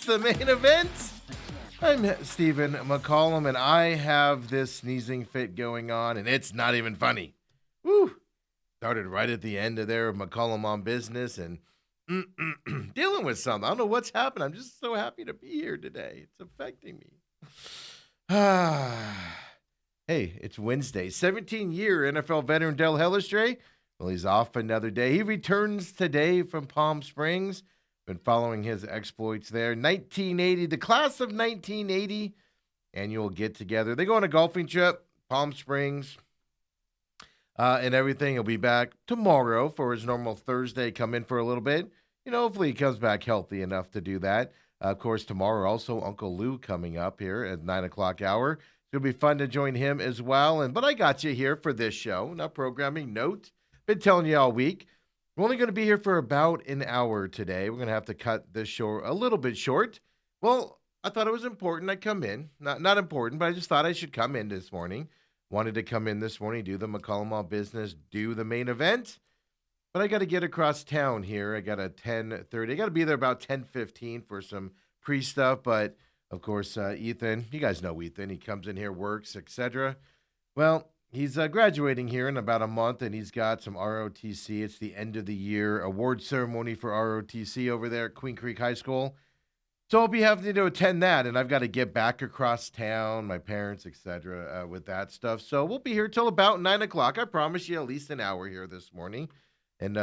the main event. I'm Stephen McCollum, and I have this sneezing fit going on, and it's not even funny. Woo! Started right at the end of there, McCollum on business, and dealing with something. I don't know what's happened. I'm just so happy to be here today. It's affecting me. Hey, it's Wednesday. 17-year NFL veteran Dale Hellestrae. Well, he's off another day. He returns today from Palm Springs. Been following his exploits there. 1980, the class of 1980 annual get-together. They go on a golfing trip, Palm Springs, and everything. He'll be back tomorrow for his normal Thursday. Come in for a little bit. Hopefully he comes back healthy enough to do that. Of course, tomorrow also Uncle Lou coming up here at 9 o'clock hour. It'll be fun to join him as well. But I got you here for this show. Now, programming note. Been telling you all week. We're only going to be here for about an hour today. We're going to have to cut this show a little bit short. Well, I thought it was important I come in. Not important, but I just thought I should come in this morning. Wanted to come in this morning, do the McCollum All Business, do the main event. But I got to get across town here. I got a 10:30. I got to be there about 10:15 for some pre-stuff. But, of course, Ethan, you guys know Ethan. He comes in here, works, etc. Well, he's graduating here in about a month, and he's got some ROTC. It's the end of the year award ceremony for ROTC over there at Queen Creek High School. So I'll be having to attend that, and I've got to get back across town, my parents, etc., with that stuff. So we'll be here till about 9 o'clock. I promise you at least an hour here this morning. And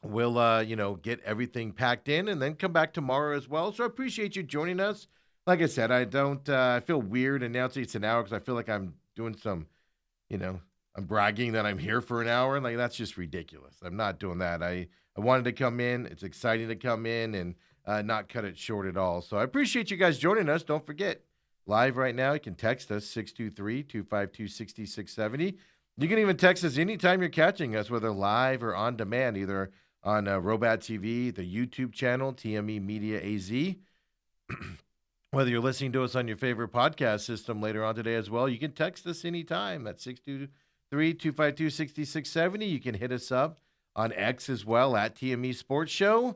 we'll, get everything packed in and then come back tomorrow as well. So I appreciate you joining us. Like I said, I feel weird announcing it's an hour because I feel like I'm doing some, I'm bragging that I'm here for an hour. Like, that's just ridiculous. I'm not doing that. I wanted to come in. It's exciting to come in and not cut it short at all. So I appreciate you guys joining us. Don't forget, live right now, you can text us 623-252-6670. You can even text us anytime you're catching us, whether live or on demand, either on Robat TV, the YouTube channel, TME Media AZ. Whether you're listening to us on your favorite podcast system later on today as well, you can text us anytime. That's 623-252-6670. You can hit us up on X as well, at TME Sports Show.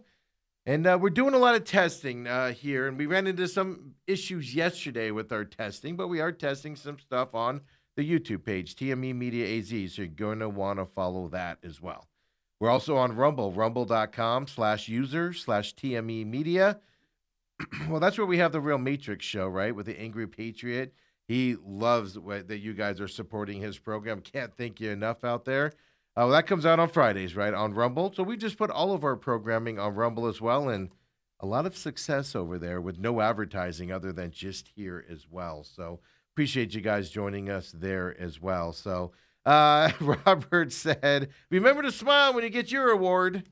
And we're doing a lot of testing here, and we ran into some issues yesterday with our testing, but we are testing some stuff on the YouTube page, TME Media AZ, so you're going to want to follow that as well. We're also on Rumble, rumble.com/user/TME Media. Well, that's where we have the Real Matrix show, right, with the Angry Patriot. He loves that you guys are supporting his program. Can't thank you enough out there. Well, that comes out on Fridays, right, on Rumble. So we just put all of our programming on Rumble as well, and a lot of success over there with no advertising other than just here as well. So appreciate you guys joining us there as well. So Robert said, remember to smile when you get your award.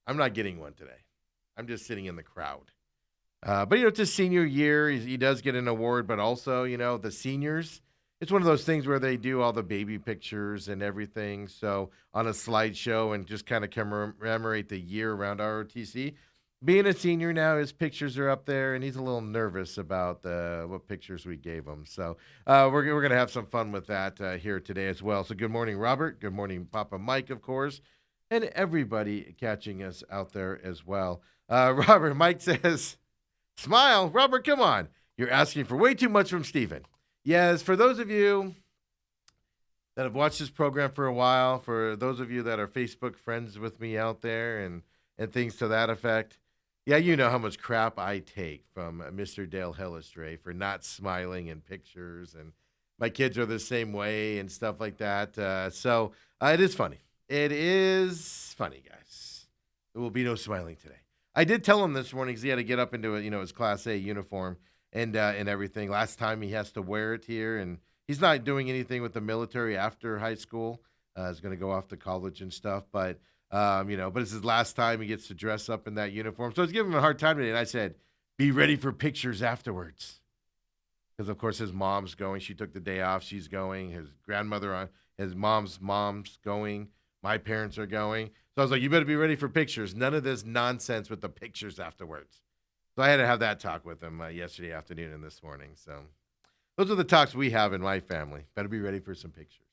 I'm not getting one today. I'm just sitting in the crowd. But, it's his senior year. He does get an award, but also, the seniors, it's one of those things where they do all the baby pictures and everything. So on a slideshow and just kind of commemorate the year around ROTC. Being a senior now, his pictures are up there, and he's a little nervous about what pictures we gave him. So we're going to have some fun with that here today as well. So good morning, Robert. Good morning, Papa Mike, of course, and everybody catching us out there as well. Robert, Mike says, smile. Robert, come on. You're asking for way too much from Steven. Yes, for those of you that have watched this program for a while, for those of you that are Facebook friends with me out there and things to that effect, yeah, you know how much crap I take from Mr. Dale Hellestrae for not smiling in pictures, and my kids are the same way and stuff like that. So it is funny. It is funny, guys. There will be no smiling today. I did tell him this morning because he had to get up into his Class A uniform and everything. Last time he has to wear it here, and he's not doing anything with the military after high school. He's going to go off to college and stuff, but it's his last time he gets to dress up in that uniform. So I was giving him a hard time today, and I said, be ready for pictures afterwards. Because, of course, his mom's going. She took the day off. She's going. His grandmother, his mom's going. My parents are going. So I was like, you better be ready for pictures. None of this nonsense with the pictures afterwards. So I had to have that talk with him yesterday afternoon and this morning. So those are the talks we have in my family. Better be ready for some pictures.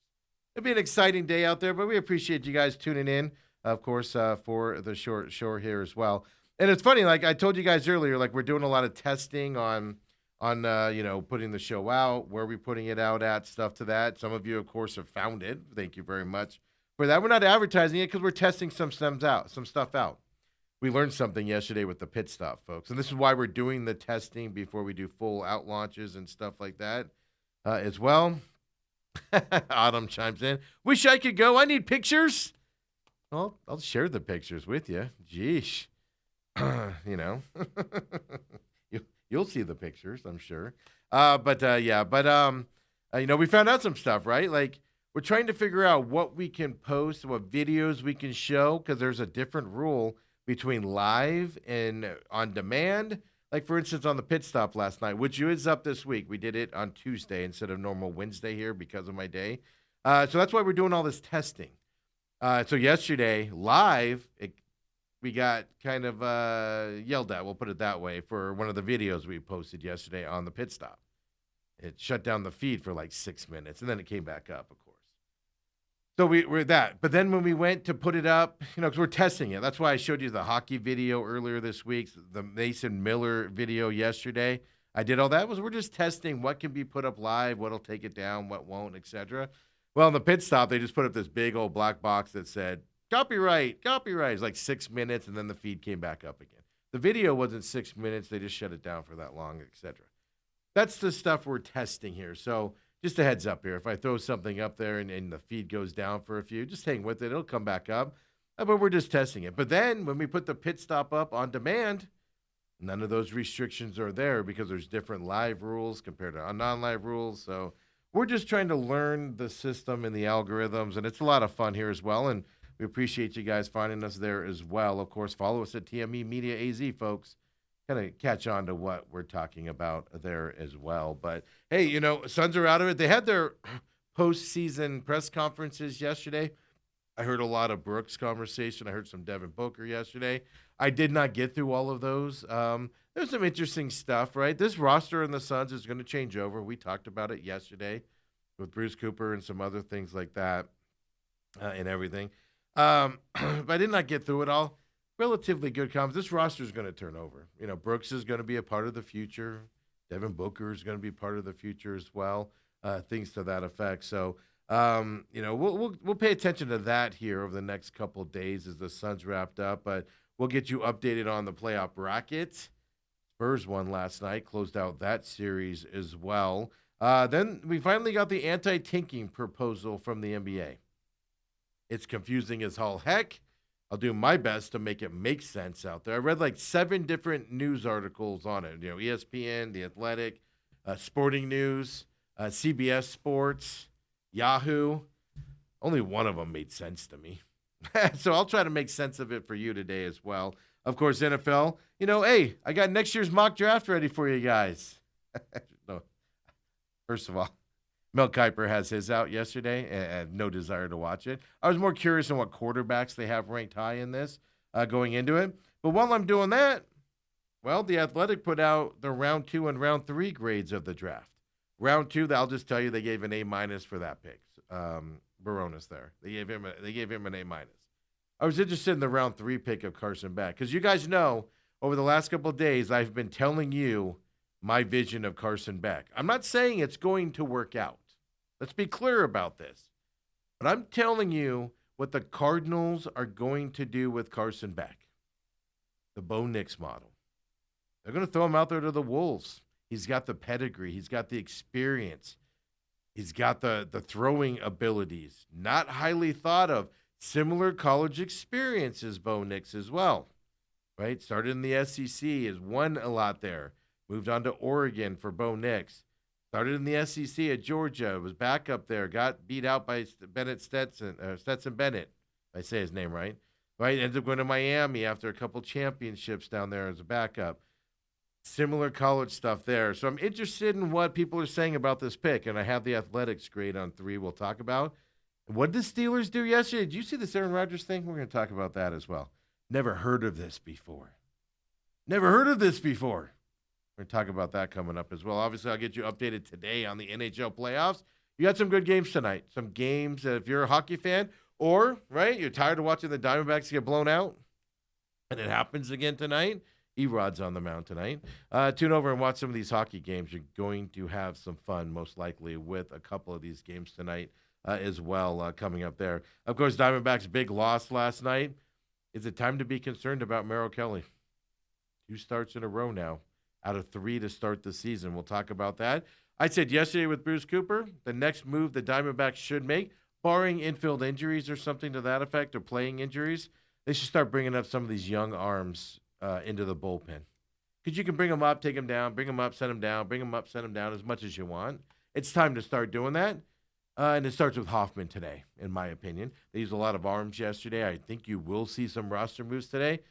It'll be an exciting day out there, but we appreciate you guys tuning in, of course, for the short show here as well. And it's funny, like I told you guys earlier, like we're doing a lot of testing on putting the show out, where we're putting it out at, stuff to that. Some of you, of course, have found it. Thank you very much for that. We're not advertising it because we're testing some stuff out. We learned something yesterday with the pit stop, folks, and this is why we're doing the testing before we do full out launches and stuff like that as well. Autumn chimes in. Wish I could go. I need pictures. Well, I'll share the pictures with you. Jeesh. you know, you'll see the pictures, I'm sure. We found out some stuff, right? Like we're trying to figure out what we can post, what videos we can show, because there's a different rule between live and on demand. Like for instance, on the pit stop last night, which is up this week. We did it on Tuesday instead of normal Wednesday here because of my day. So that's why we're doing all this testing. So yesterday, live, we got kind of yelled at, we'll put it that way, for one of the videos we posted yesterday on the pit stop. It shut down the feed for like 6 minutes, and then it came back up, of course. So we're that. But then when we went to put it up, because we're testing it. That's why I showed you the hockey video earlier this week, the Mason Miller video yesterday. I did all that. We're just testing what can be put up live, what'll take it down, what won't, etc. Well, in the pit stop, they just put up this big old black box that said, copyright. It's like 6 minutes, and then the feed came back up again. The video wasn't 6 minutes. They just shut it down for that long, etc. That's the stuff we're testing here. So just a heads up here. If I throw something up there and the feed goes down for a few, just hang with it. It'll come back up. But we're just testing it. But then when we put the pit stop up on demand, none of those restrictions are there because there's different live rules compared to non-live rules. So we're just trying to learn the system and the algorithms, and it's a lot of fun here as well. And we appreciate you guys finding us there as well. Of course, follow us at TME Media AZ, folks. Kind of catch on to what we're talking about there as well. But, hey, Suns are out of it. They had their postseason press conferences yesterday. I heard a lot of Brooks conversation. I heard some Devin Booker yesterday. I did not get through all of those. There's some interesting stuff, right? This roster in the Suns is going to change over. We talked about it yesterday with Bruce Cooper and some other things like that and everything. But I did not get through it all. Relatively good comments. This roster is going to turn over. Brooks is going to be a part of the future. Devin Booker is going to be part of the future as well. Things to that effect. So, we'll pay attention to that here over the next couple of days as the Suns wrapped up. But we'll get you updated on the playoff bracket. Spurs won last night, closed out that series as well. Then we finally got the anti-tanking proposal from the NBA. It's confusing as all heck. I'll do my best to make it make sense out there. I read like 7 different news articles on it. ESPN, The Athletic, Sporting News, CBS Sports, Yahoo. Only one of them made sense to me. So I'll try to make sense of it for you today as well. Of course, NFL. Hey, I got next year's mock draft ready for you guys. No, first of all, Mel Kiper has his out yesterday, and I have no desire to watch it. I was more curious on what quarterbacks they have ranked high in this going into it. But while I'm doing that, well, The Athletic put out the round 2 and round 3 grades of the draft. Round 2, I'll just tell you, they gave an A- for that pick. Baronis there. They gave him an A-. I was interested in the round 3 pick of Carson Beck because you guys know over the last couple of days I've been telling you my vision of Carson Beck. I'm not saying it's going to work out. Let's be clear about this. But I'm telling you what the Cardinals are going to do with Carson Beck. The Bo Nix model. They're going to throw him out there to the Wolves. He's got the pedigree. He's got the experience. He's got the throwing abilities. Not highly thought of. Similar college experience as Bo Nix as well. Right? Started in the SEC. Has won a lot there. Moved on to Oregon for Bo Nix. Started in the SEC at Georgia. Was back up there. Got beat out by Stetson Bennett. If I say his name right. Right? Ends up going to Miami after a couple championships down there as a backup. Similar college stuff there. So I'm interested in what people are saying about this pick. And I have the Athletics grade on 3 we'll talk about. What did the Steelers do yesterday? Did you see this Aaron Rodgers thing? We're going to talk about that as well. Never heard of this before. We're going to talk about that coming up as well. Obviously, I'll get you updated today on the NHL playoffs. You got some good games tonight. Some games that if you're a hockey fan or, right, you're tired of watching the Diamondbacks get blown out. and it happens again tonight, Erod's on the mound tonight. Tune over and watch some of these hockey games. You're going to have some fun, most likely, with a couple of these games tonight as well coming up there. Of course, Diamondbacks' big loss last night. Is it time to be concerned about Merrill Kelly? 2 starts in a row now, out of 3 to start the season. We'll talk about that. I said yesterday with Bruce Cooper, the next move the Diamondbacks should make, barring infield injuries or something to that effect, or playing injuries, they should start bringing up some of these young arms into the bullpen. Because you can bring them up, take them down, bring them up, send them down, bring them up, send them down as much as you want. It's time to start doing that. And it starts with Hoffman today, in my opinion. They used a lot of arms yesterday. I think you will see some roster moves today.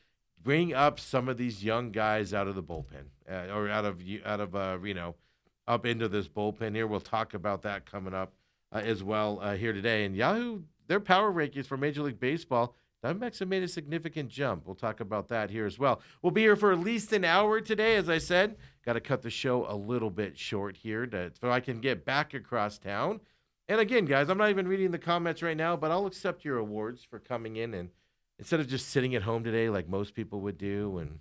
Bring up some of these young guys out of the bullpen, or out of up into this bullpen here. We'll talk about that coming up as well here today. And Yahoo, their power rankings for Major League Baseball, Diamondbacks have made a significant jump. We'll talk about that here as well. We'll be here for at least an hour today, as I said. Got to cut the show a little bit short here so I can get back across town. And again, guys, I'm not even reading the comments right now, but I'll accept your awards for coming in and instead of just sitting at home today like most people would do and,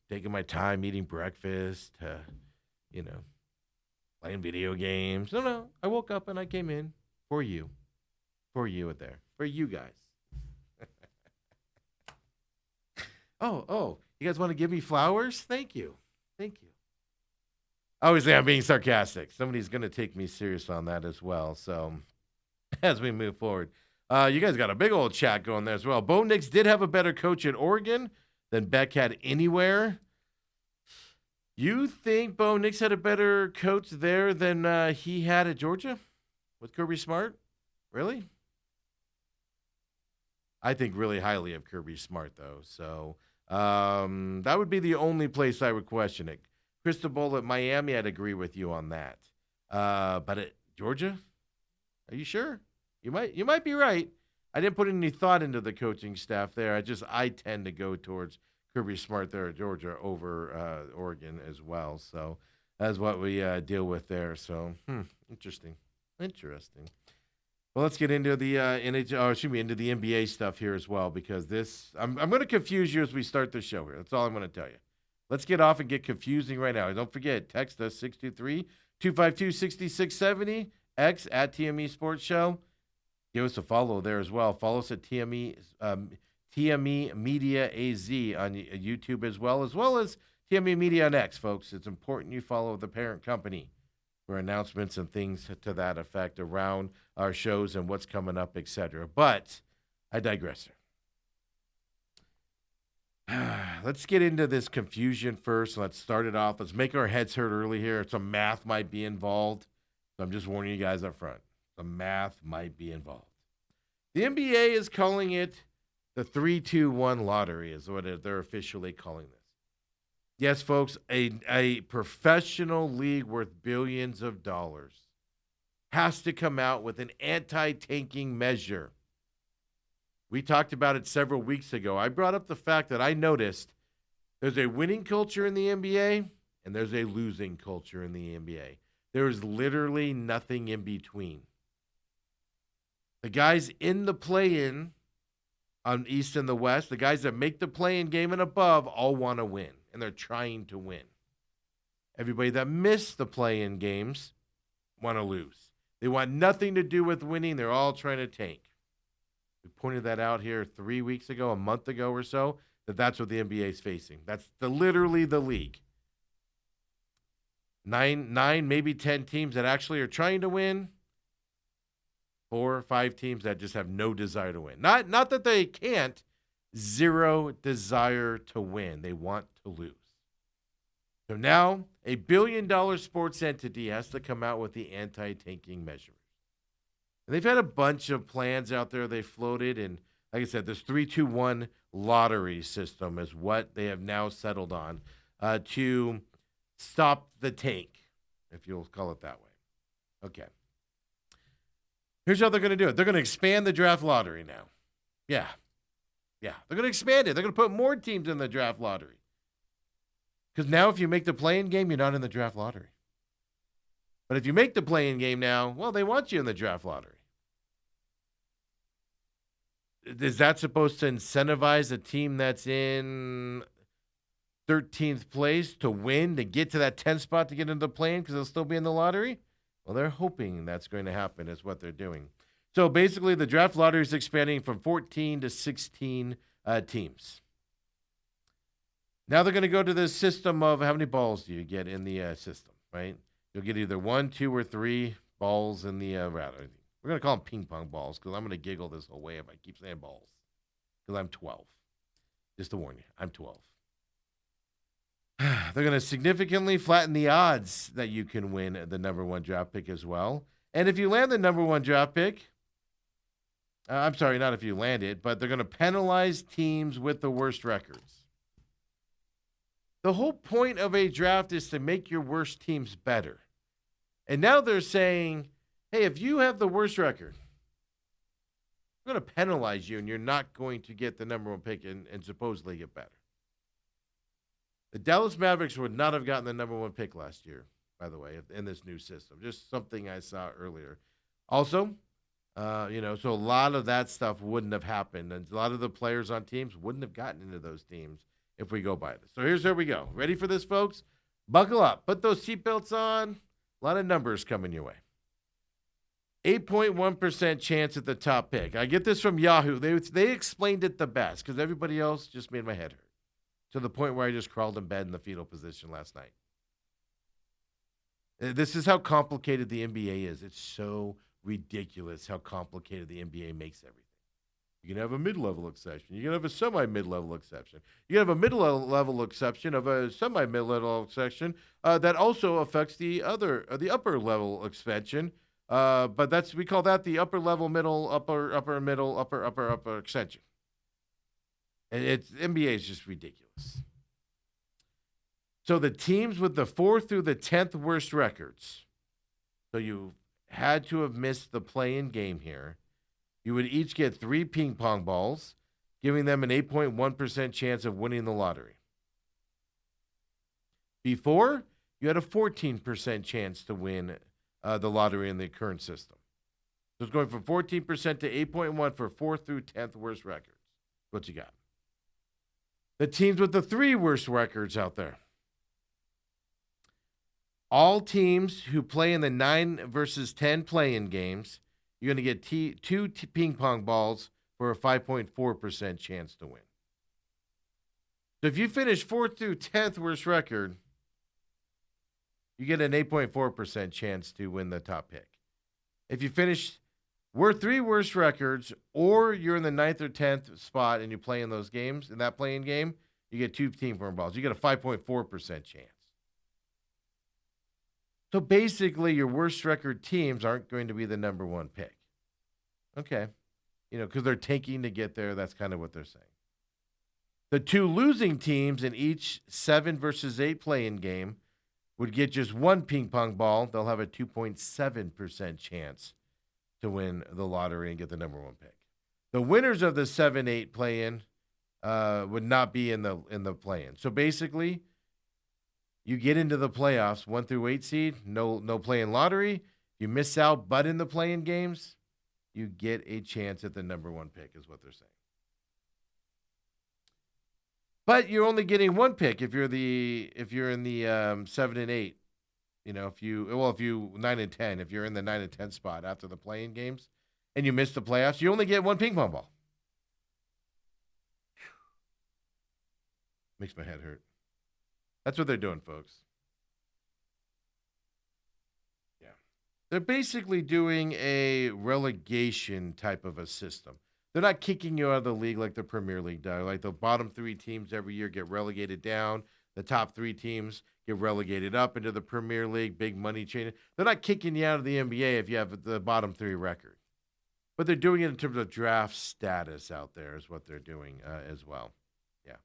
taking my time eating breakfast, playing video games. No. I woke up and I came in for you. For you there. For you guys. Oh, you guys want to give me flowers? Thank you. Obviously, I'm being sarcastic. Somebody's going to take me serious on that as well. So, as we move forward, you guys got a big old chat going there as well. Bo Nix did have a better coach at Oregon than Beck had anywhere. You think Bo Nix had a better coach there than he had at Georgia with Kirby Smart? Really? I think really highly of Kirby Smart, though. So that would be the only place I would question it. Cristobal at Miami, I'd agree with you on that. But at Georgia, are you sure? You might be right. I didn't put any thought into the coaching staff there. I tend to go towards Kirby Smart there at Georgia over Oregon as well. So that's what we deal with there. So interesting. Well, let's get into the into the NBA stuff here as well, because I'm going to confuse you as we start the show here. That's all I'm going to tell you. Let's get off and get confusing right now. Don't forget, text us 623-252-6670, X at TME Sports Show. Give us a follow there as well. Follow us at TME Media AZ on YouTube as well as TME Media on X, folks. It's important you follow the parent company for announcements and things to that effect around our shows and what's coming up, etc. But I digress. Let's get into this confusion first. Let's start it off. Let's make our heads hurt early here. Some math might be involved. So I'm just warning you guys up front. Some math might be involved. The NBA is calling it the 3-2-1 lottery is what they're officially calling this. Yes, folks, a professional league worth billions of dollars has to come out with an anti-tanking measure. We talked about it several weeks ago. I brought up the fact that I noticed there's a winning culture in the NBA and there's a losing culture in the NBA. There is literally nothing in between. The guys in the play-in on East and the West, the guys that make the play-in game and above all want to win, and they're trying to win. Everybody that missed the play-in games want to lose. They want nothing to do with winning. They're all trying to tank. We pointed that out here 3 weeks ago, a month ago or so, that's what the NBA is facing. That's literally the league. Nine, maybe 10 teams that actually are trying to win. 4 or 5 teams that just have no desire to win. Not that they can't. Zero desire to win. They want to lose. So now a $1 billion sports entity has to come out with the anti-tanking measures. And they've had a bunch of plans out there they floated, and like I said, this 3-2-1 lottery system is what they have now settled on to stop the tank, if you'll call it that way. Okay. Here's how they're going to do it. They're going to expand the draft lottery now. Yeah. They're going to expand it. They're going to put more teams in the draft lottery. Because now if you make the play-in game, you're not in the draft lottery. But if you make the play-in game now, well, they want you in the draft lottery. is that supposed to incentivize a team that's in 13th place to win, to get to that 10th spot to get into the play-in because they'll still be in the lottery? Well, they're hoping that's going to happen is what they're doing. So basically, the draft lottery is expanding from 14 to 16 teams. Now they're going to go to this system of how many balls do you get in the system, right? You'll get either 1, 2, or 3 balls in the route. We're going to call them ping pong balls because I'm going to giggle this whole way if I keep saying balls because I'm 12. Just to warn you, I'm 12. They're going to significantly flatten the odds that you can win the number 1 draft pick as well. And if you land the number 1 draft pick, I'm sorry, not if you land it, but they're going to penalize teams with the worst records. The whole point of a draft is to make your worst teams better. And now they're saying, hey, if you have the worst record, we're going to penalize you and you're not going to get the number 1 pick and supposedly get better. The Dallas Mavericks would not have gotten the number 1 pick last year, by the way, in this new system. Just something I saw earlier. Also, so a lot of that stuff wouldn't have happened. And a lot of the players on teams wouldn't have gotten into those teams if we go by this. So here's where we go. Ready for this, folks? Buckle up. Put those seatbelts on. A lot of numbers coming your way. 8.1% chance at the top pick. I get this from Yahoo. They explained it the best because everybody else just made my head hurt to the point where I just crawled in bed in the fetal position last night. This is how complicated the NBA is. It's so ridiculous how complicated the NBA makes everything. You can have a mid-level exception. You can have a semi-mid-level exception. You can have a middle-level exception of a semi-mid-level exception that also affects the upper-level exception. But we call that the upper-level, middle, upper, middle, upper extension. And NBA is just ridiculous. So the teams with the 4th through the 10th worst records, so you had to have missed the play-in game here, you would each get 3 ping pong balls, giving them an 8.1% chance of winning the lottery. Before, you had a 14% chance to win the lottery in the current system. So it's going from 14% to 8.1 for 4th through 10th worst records. What you got? The teams with the 3 worst records out there. All teams who play in the 9 versus 10 play-in games, you're going to get 2 ping pong balls for a 5.4% chance to win. So if you finish 4th through 10th worst record, you get an 8.4% chance to win the top pick. If you finish 3 worst records, or you're in the 9th or 10th spot and you play in those games, in that play-in game, you get 2 ping pong balls. You get a 5.4% chance. So basically, your worst record teams aren't going to be the number 1 pick. Okay. Because they're tanking to get there. That's kind of what they're saying. The 2 losing teams in each 7 versus 8 play-in game would get just 1 ping pong ball. They'll have a 2.7% chance to win the lottery and get the number 1 pick. The winners of the 7-8 play-in would not be in the play-in. So basically, you get into the playoffs, 1 through 8 seed, no play-in lottery. You miss out, but in the play-in games, you get a chance at the number 1 pick, is what they're saying. But you're only getting 1 pick if you're in the 7 and 8. If you 9 and 10, if you're in the 9 and 10 spot after the play-in games, and you miss the playoffs, you only get 1 ping pong ball. Makes my head hurt. That's what they're doing, folks. Yeah. They're basically doing a relegation type of a system. They're not kicking you out of the league like the Premier League does. Like the bottom 3 teams every year get relegated down. The top 3 teams get relegated up into the Premier League, big money chain. They're not kicking you out of the NBA if you have the bottom 3 record. But they're doing it in terms of draft status out there is what they're doing as well. Yeah.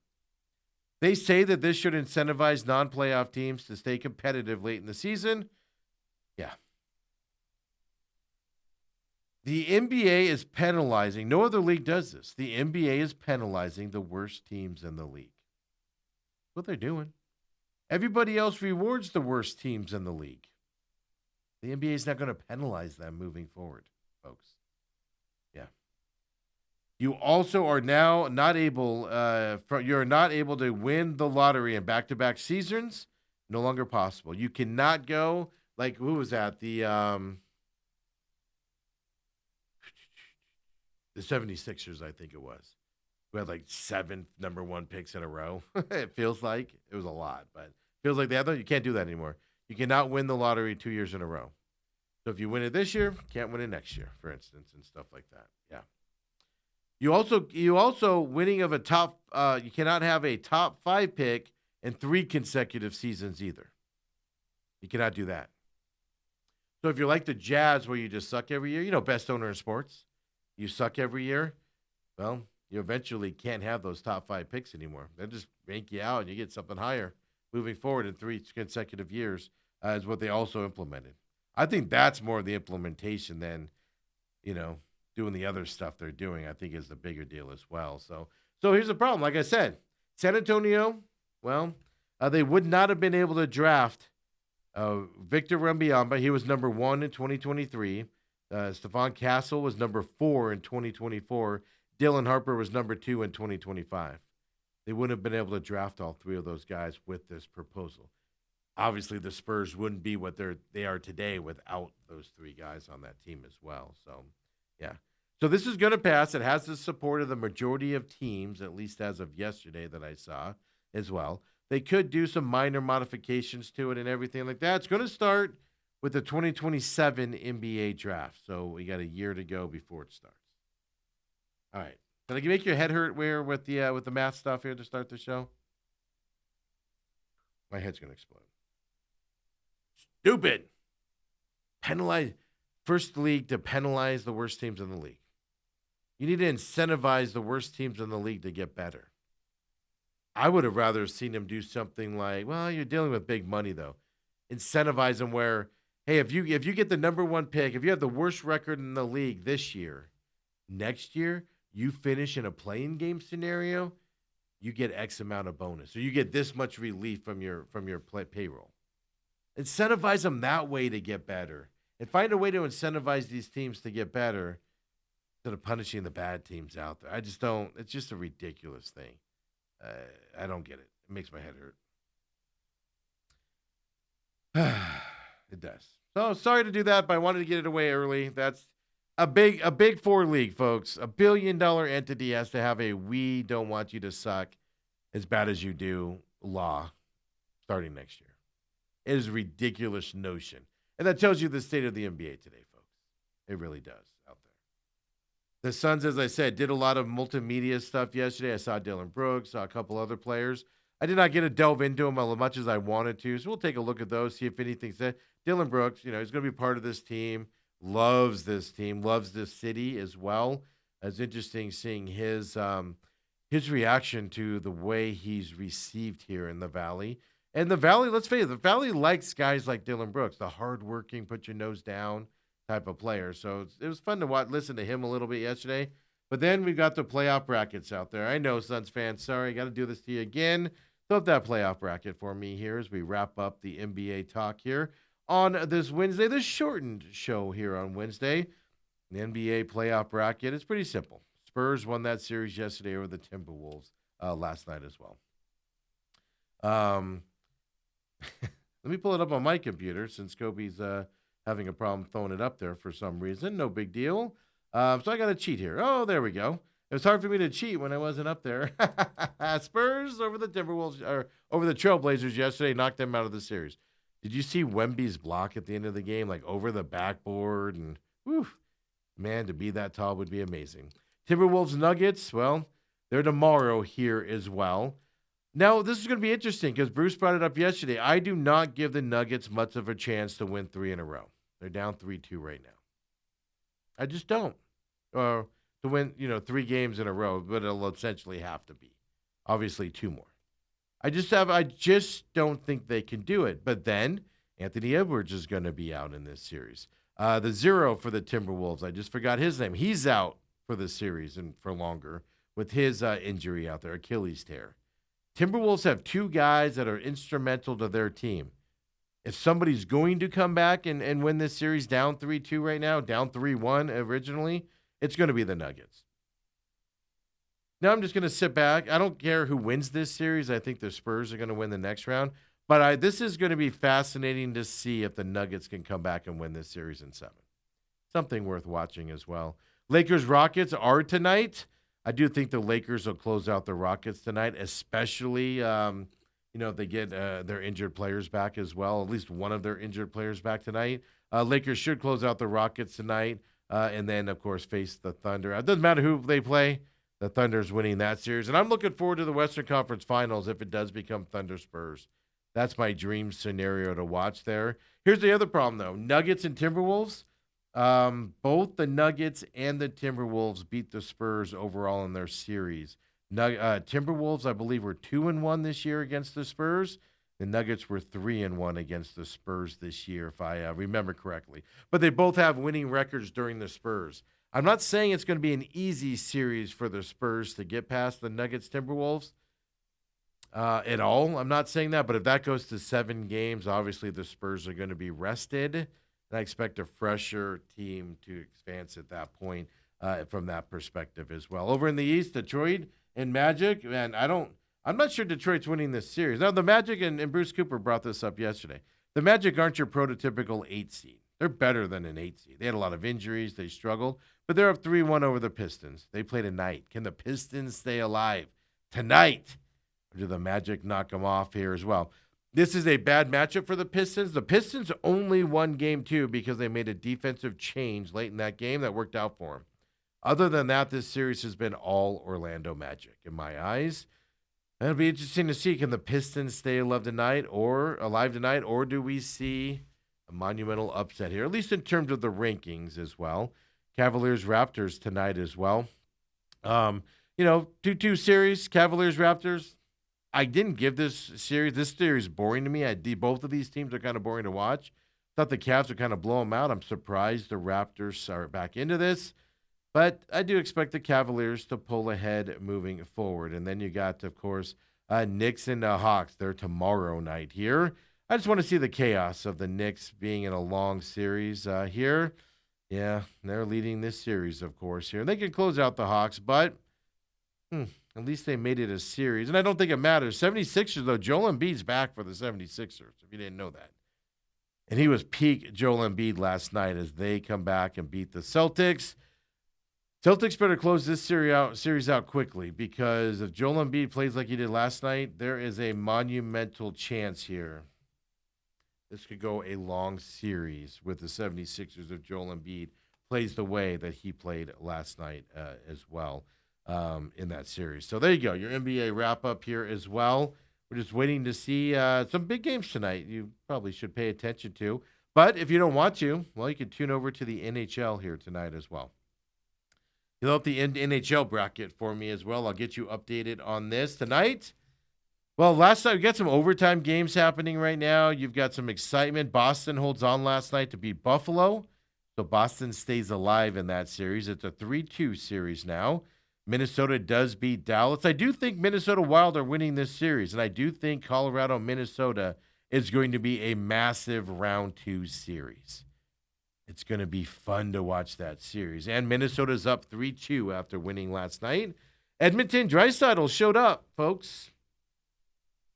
They say that this should incentivize non-playoff teams to stay competitive late in the season. Yeah. The NBA is penalizing. No other league does this. The NBA is penalizing the worst teams in the league. That's what they're doing. Everybody else rewards the worst teams in the league. The NBA is not going to penalize them moving forward, folks. Yeah. You also are now not able. You're not able to win the lottery in back-to-back seasons. No longer possible. You cannot go like who was that? The 76ers, I think it was. We had like 7 number one picks in a row. It feels like it was a lot, but it feels like you can't do that anymore. You cannot win the lottery 2 years in a row. So if you win it this year, can't win it next year, for instance, and stuff like that. Yeah. You also winning of a top. You cannot have a top 5 pick in 3 consecutive seasons either. You cannot do that. So if you're like the Jazz, where you just suck every year, best owner in sports, you suck every year. Well, you eventually can't have those top 5 picks anymore. They'll just rank you out, and you get something higher moving forward in 3 consecutive years. Is what they also implemented. I think that's more of the implementation than you know doing the other stuff they're doing. I think is the bigger deal as well. So here's the problem. Like I said, San Antonio. Well, they would not have been able to draft Victor Wembanyama. He was number 1 in 2023. Stephon Castle was number 4 in 2024. Dylan Harper was number 2 in 2025. They wouldn't have been able to draft all 3 of those guys with this proposal. Obviously, the Spurs wouldn't be what they are today without those 3 guys on that team as well. So, yeah. So this is going to pass. It has the support of the majority of teams, at least as of yesterday that I saw as well. They could do some minor modifications to it and everything like that. It's going to start with the 2027 NBA draft. So we got a year to go before it starts. All right. Did I make your head hurt with the math stuff here to start the show? My head's going to explode. Stupid. Penalize first league to penalize the worst teams in the league. You need to incentivize the worst teams in the league to get better. I would have rather seen him do something like, well, you're dealing with big money though. Incentivize them where, hey, if you get the number 1 pick, if you have the worst record in the league this year, next year you finish in a playing game scenario, you get X amount of bonus, or you get this much relief from your payroll. Incentivize them that way to get better, and find a way to incentivize these teams to get better instead of punishing the bad teams out there. I just don't. It's just a ridiculous thing. I don't get it. It makes my head hurt. It does. So sorry to do that, but I wanted to get it away early. That's a big 4 league, folks. $1 billion entity has to have a "we don't want you to suck as bad as you do" law starting next year. It is a ridiculous notion. And that tells you the state of the NBA today, folks. It really does out there. The Suns, as I said, did a lot of multimedia stuff yesterday. I saw Dillon Brooks, saw a couple other players. I did not get to delve into them as much as I wanted to, so we'll take a look at those, see if anything's said. Dillon Brooks, he's going to be part of this team, loves this team, loves this city as well. It's interesting seeing his reaction to the way he's received here in the Valley. And the Valley, let's face it, the Valley likes guys like Dillon Brooks, the hardworking, put your nose down type of player. So it was fun to listen to him a little bit yesterday. But then we got the playoff brackets out there. I know, Suns fans, sorry, got to do this to you again. Throw up that playoff bracket for me here as we wrap up the NBA talk here on this Wednesday, this shortened show here on Wednesday. The NBA playoff bracket, it's pretty simple. Spurs won that series yesterday over the Timberwolves last night as well. Let me pull it up on my computer since Kobe's having a problem throwing it up there for some reason. No big deal. So I got to cheat here. Oh, there we go. It was hard for me to cheat when I wasn't up there. Spurs over the Timberwolves, or over the Trailblazers yesterday, knocked them out of the series. Did you see Wemby's block at the end of the game, like over the backboard? And whew, man, to be that tall would be amazing. Timberwolves Nuggets, well, they're tomorrow here as well. Now, this is going to be interesting because Bruce brought it up yesterday. I do not give the Nuggets much of a chance to win 3 in a row. They're down 3-2 right now. I just don't. To win, 3 games in a row, but it'll essentially have to be. Obviously, 2 more. I just don't think they can do it. But then Anthony Edwards is going to be out in this series. The 0 for the Timberwolves, I just forgot his name. He's out for the series and for longer with his injury out there, Achilles tear. Timberwolves have 2 guys that are instrumental to their team. If somebody's going to come back and win this series down 3-2 right now, down 3-1 originally, it's going to be the Nuggets. Now I'm just going to sit back. I don't care who wins this series. I think the Spurs are going to win the next round. But this is going to be fascinating to see if the Nuggets can come back and win this series in 7. Something worth watching as well. Lakers Rockets are tonight. I do think the Lakers will close out the Rockets tonight, especially if they get their injured players back as well. At least one of their injured players back tonight. Lakers should close out the Rockets tonight, and then of course face the Thunder. It doesn't matter who they play. The Thunder's winning that series, and I'm looking forward to the Western Conference Finals if it does become Thunder Spurs. That's my dream scenario to watch there. Here's the other problem though: Nuggets and Timberwolves. Both the Nuggets and the Timberwolves beat the Spurs overall in their series. Timberwolves, I believe, were 2-1 this year against the Spurs. The Nuggets were 3-1 against the Spurs this year, if I remember correctly. But they both have winning records during the Spurs. I'm not saying it's going to be an easy series for the Spurs to get past the Nuggets Timberwolves at all. I'm not saying that, but if that goes to 7 games, obviously the Spurs are going to be rested. And I expect a fresher team to advance at that point from that perspective as well. Over in the East, Detroit and Magic, and I'm not sure Detroit's winning this series. Now, the Magic and Bruce Cooper brought this up yesterday. The Magic aren't your prototypical 8 seed. They're better than an 8 seed. They had a lot of injuries. They struggled, but they're up 3-1 over the Pistons. They play tonight. Can the Pistons stay alive tonight? Or do the Magic knock them off here as well? This is a bad matchup for the Pistons. The Pistons only won game 2 because they made a defensive change late in that game that worked out for them. Other than that, this series has been all Orlando Magic in my eyes. It'll be interesting to see, can the Pistons stay alive tonight, or do we see a monumental upset here, at least in terms of the rankings as well. Cavaliers-Raptors tonight as well. 2-2 series, Cavaliers-Raptors. I didn't give this series boring to me. Both of these teams are kind of boring to watch. Thought the Cavs would kind of blow them out. I'm surprised the Raptors are back into this. But I do expect the Cavaliers to pull ahead moving forward. And then you got, of course, Knicks and Hawks. They're tomorrow night here. I just want to see the chaos of the Knicks being in a long series here. Yeah, they're leading this series, of course, here. And they can close out the Hawks, but at least they made it a series. And I don't think it matters. 76ers, though, Joel Embiid's back for the 76ers, if you didn't know that. And he was peak Joel Embiid last night as they come back and beat the Celtics. Celtics better close this series out quickly, because if Joel Embiid plays like he did last night, there is a monumental chance here. This could go a long series with the 76ers if Joel Embiid plays the way that he played last night as well in that series. So there you go, your NBA wrap-up here as well. We're just waiting to see some big games tonight you probably should pay attention to. But if you don't want to, well, you can tune over to the NHL here tonight as well. Fill up the NHL bracket for me as well. I'll get you updated on this tonight. Well, last night we got some overtime games happening right now. You've got some excitement. Boston holds on last night to beat Buffalo. So Boston stays alive in that series. It's a 3-2 series now. Minnesota does beat Dallas. I do think Minnesota Wild are winning this series, and I do think Colorado-Minnesota is going to be a massive round 2 series. It's going to be fun to watch that series. And Minnesota's up 3-2 after winning last night. Edmonton Draisaitl showed up, folks.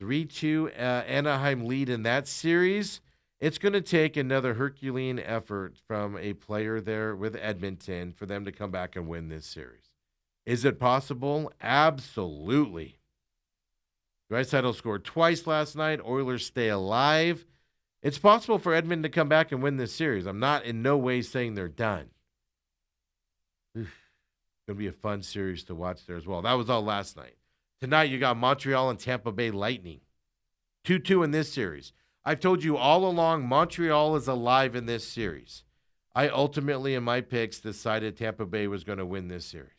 3-2 Anaheim lead in that series. It's going to take another Herculean effort from a player there with Edmonton for them to come back and win this series. Is it possible? Absolutely. Draisaitl scored twice last night. Oilers stay alive. It's possible for Edmonton to come back and win this series. I'm not in no way saying they're done. It's going to be a fun series to watch there as well. That was all last night. Tonight, you got Montreal and Tampa Bay Lightning. 2-2 in this series. I've told you all along, Montreal is alive in this series. I ultimately, in my picks, decided Tampa Bay was going to win this series.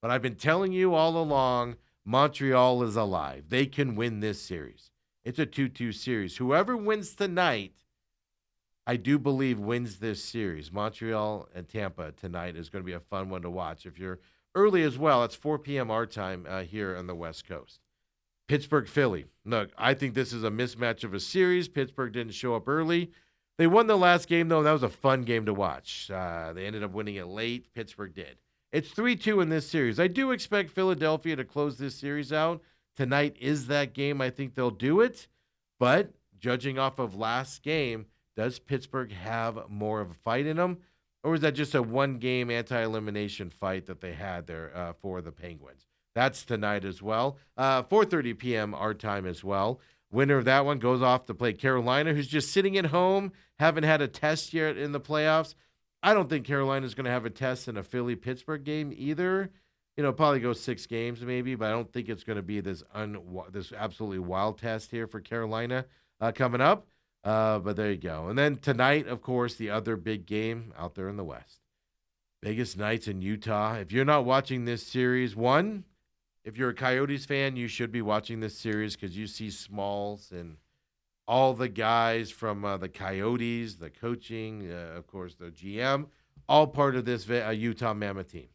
But I've been telling you all along, Montreal is alive. They can win this series. It's a 2-2 series. Whoever wins tonight, I do believe wins this series. Montreal and Tampa tonight is going to be a fun one to watch. If you're early as well, it's 4 p.m. our time here on the West Coast. Pittsburgh, Philly. Look, I think this is a mismatch of a series. Pittsburgh didn't show up early. They won the last game, though. That was a fun game to watch. They ended up winning it late. Pittsburgh did. It's 3-2 in this series. I do expect Philadelphia to close this series out. Tonight is that game. I think they'll do it. But judging off of last game, does Pittsburgh have more of a fight in them? Or is that just a one-game anti-elimination fight that they had there for the Penguins? That's tonight as well. 4:30 p.m. our time as well. Winner of that one goes off to play Carolina, who's just sitting at home, haven't had a test yet in the playoffs. I don't think Carolina's going to have a test in a Philly-Pittsburgh game either. Probably go 6 games maybe, but I don't think it's going to be this absolutely wild test here for Carolina coming up. But there you go. And then tonight, of course, the other big game out there in the West. Vegas Knights in Utah. If you're not watching this series, if you're a Coyotes fan, you should be watching this series because you see Smalls and all the guys from the Coyotes, the coaching, of course, the GM, all part of this Utah Mammoth team.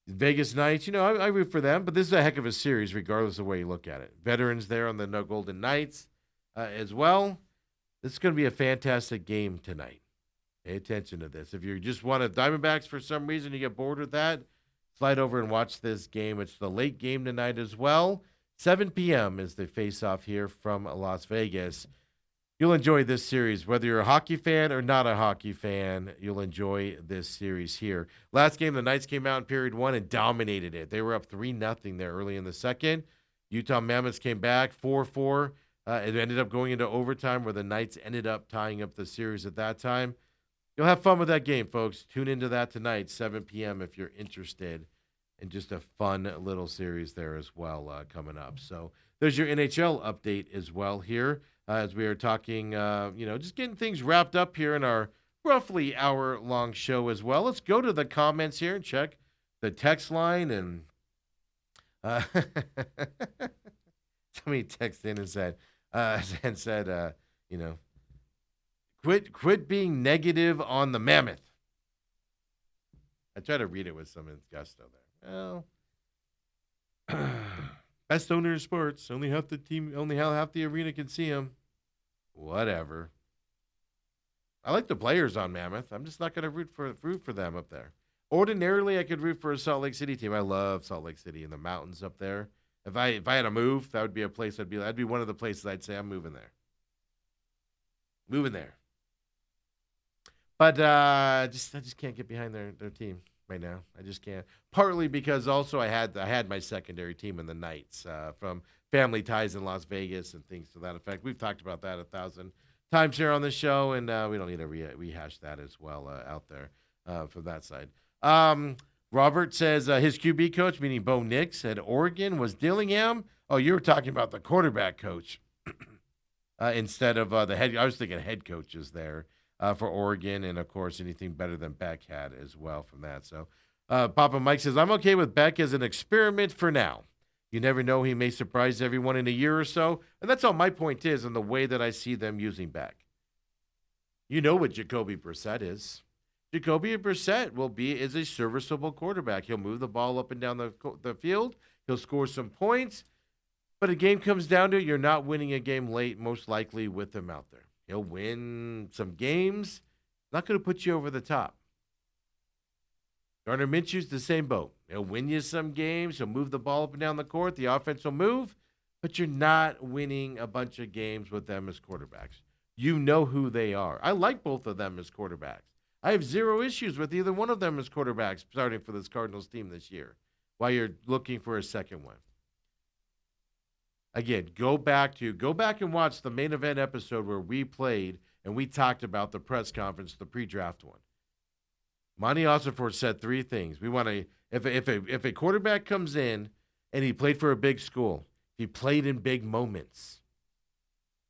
Vegas Knights, I root for them, but this is a heck of a series regardless of where you look at it. Veterans there on the Golden Knights as well. This is going to be a fantastic game tonight. Pay attention to this. If you just want a Diamondbacks for some reason, you get bored with that, slide over and watch this game. It's the late game tonight as well. 7 p.m. is the face-off here from Las Vegas. You'll enjoy this series. Whether you're a hockey fan or not a hockey fan, you'll enjoy this series here. Last game, the Knights came out in period 1 and dominated it. They were up 3-0 there early in the second. Utah Mammoths came back 4-4. It ended up going into overtime where the Knights ended up tying up the series at that time. You'll have fun with that game, folks. Tune into that tonight, 7 p.m. if you're interested. And just a fun little series there as well coming up. So there's your NHL update as well here as we are talking, just getting things wrapped up here in our roughly hour-long show as well. Let's go to the comments here and check the text line. And somebody texted in and said, quit being negative on the Mammoth. I try to read it with some gusto there. Well, best owner in sports. Only half the arena can see him. Whatever. I like the players on Mammoth. I'm just not going to root for them up there. Ordinarily, I could root for a Salt Lake City team. I love Salt Lake City and the mountains up there. If I had to move, that would be a place that'd be one of the places I'd say I'm moving there. But I just can't get behind their team right now. I just can't. Partly because also I had my secondary team in the Knights from family ties in Las Vegas and things to that effect. We've talked about that 1,000 times here on the show, and we don't need to rehash that as well out there from that side. Robert says his QB coach, meaning Bo Nix at Oregon, was Dillingham. Oh, you were talking about the quarterback coach instead of the head. I was thinking head coaches there. For Oregon, and, of course, anything better than Beck had as well from that. So Papa Mike says, I'm okay with Beck as an experiment for now. You never know. He may surprise everyone in a year or so. And that's all my point is and the way that I see them using Beck. You know what Jacoby Brissett is. Jacoby Brissett is a serviceable quarterback. He'll move the ball up and down the field. He'll score some points. But a game comes down to it, you're not winning a game late, most likely with him out there. He'll win some games. Not going to put you over the top. Gardner Minshew's the same boat. He'll win you some games. He'll move the ball up and down the court. The offense will move, but you're not winning a bunch of games with them as quarterbacks. You know who they are. I like both of them as quarterbacks. I have zero issues with either one of them as quarterbacks starting for this Cardinals team this year while you're looking for a second one. Again, go back and watch the main event episode where we played and we talked about the press conference, the pre-draft one. Monty Ossenfort said 3 things. We want to, if a quarterback comes in and he played for a big school, he played in big moments.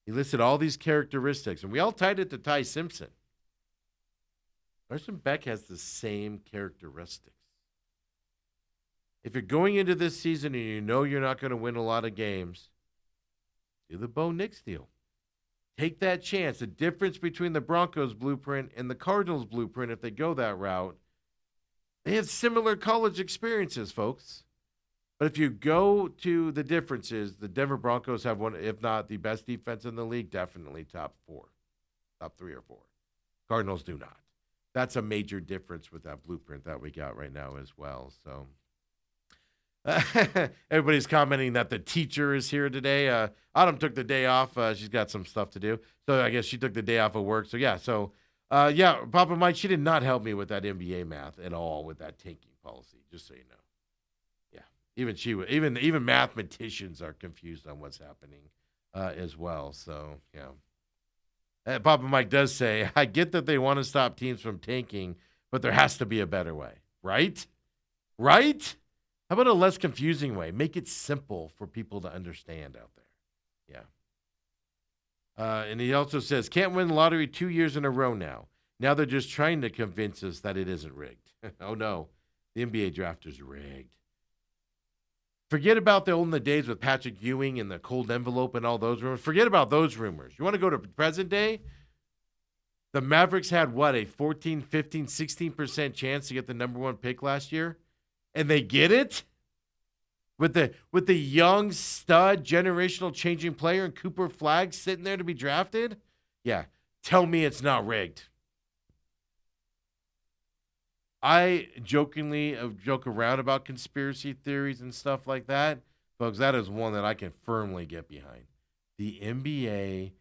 He listed all these characteristics, and we all tied it to Ty Simpson. Carson Beck has the same characteristics. If you're going into this season and you know you're not going to win a lot of games, do the Bo Nix deal. Take that chance. The difference between the Broncos blueprint and the Cardinals blueprint, if they go that route, they have similar college experiences, folks. But if you go to the differences, the Denver Broncos have one, if not the best defense in the league, definitely top 3 or 4. Cardinals do not. That's a major difference with that blueprint that we got right now as well. So everybody's commenting that the teacher is here today. Autumn took the day off. She's got some stuff to do. So I guess she took the day off of work. So yeah, Papa Mike, she did not help me with that MBA math at all with that tanking policy, just so you know. Yeah. Even she would even mathematicians are confused on what's happening as well. So yeah. Papa Mike does say, I get that they want to stop teams from tanking, but there has to be a better way, right? Right? How about a less confusing way? Make it simple for people to understand out there. Yeah. And he also says, can't win the lottery 2 years in a row now. Now they're just trying to convince us that it isn't rigged. Oh, no. The NBA draft is rigged. Forget about the olden days with Patrick Ewing and the cold envelope and all those rumors. Forget about those rumors. You want to go to present day? The Mavericks had, what, a 14, 15, 16% chance to get the number one pick last year? And they get it? With the young stud generational changing player and Cooper Flagg sitting there to be drafted? Yeah. Tell me it's not rigged. I jokingly joke around about conspiracy theories and stuff like that. Folks, that is one that I can firmly get behind. The NBA,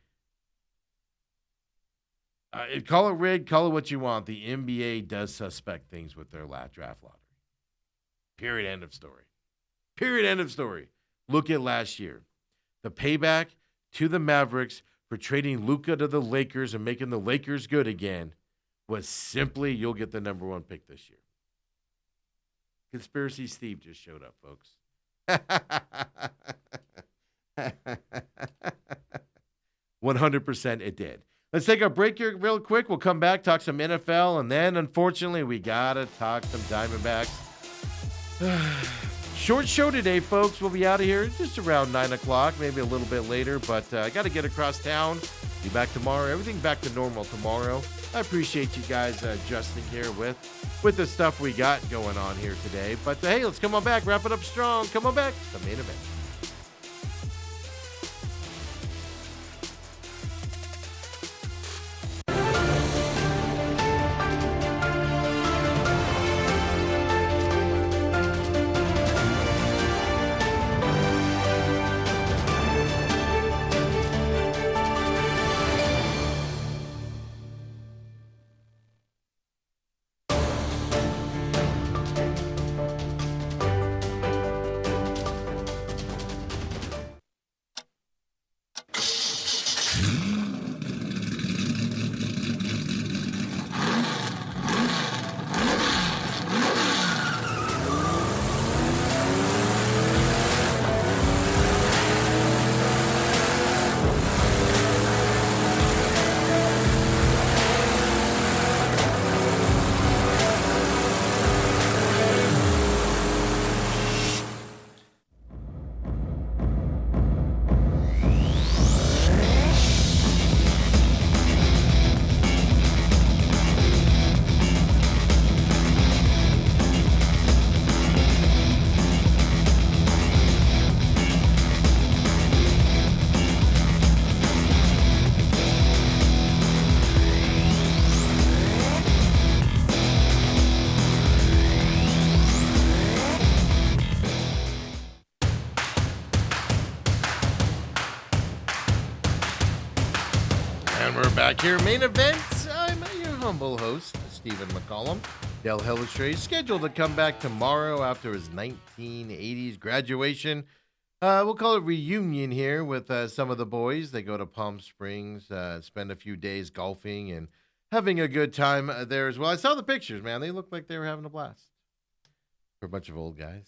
call it rigged, call it what you want. The NBA does suspect things with their draft lottery. Period, end of story. Period, end of story. Look at last year. The payback to the Mavericks for trading Luka to the Lakers and making the Lakers good again was simply, you'll get the number one pick this year. Conspiracy Steve just showed up, folks. 100% it did. Let's take a break here real quick. We'll come back, talk some NFL, and then, unfortunately, we got to talk some Diamondbacks. Short show today, folks. We'll be out of here just around 9 o'clock, maybe a little bit later, but I got to get across town. Be back tomorrow. Everything back to normal tomorrow. I appreciate you guys adjusting here with the stuff we got going on here today. But hey, let's come on back. Wrap it up strong. Come on back. The main event. And we're back here, main event. I'm your humble host, Stephen McCollum. Dale Hellestrae is scheduled to come back tomorrow after his 1980s graduation. We'll call it reunion here with some of the boys. They go to Palm Springs, spend a few days golfing and having a good time there as well. I saw the pictures, man. They look like they were having a blast. For a bunch of old guys.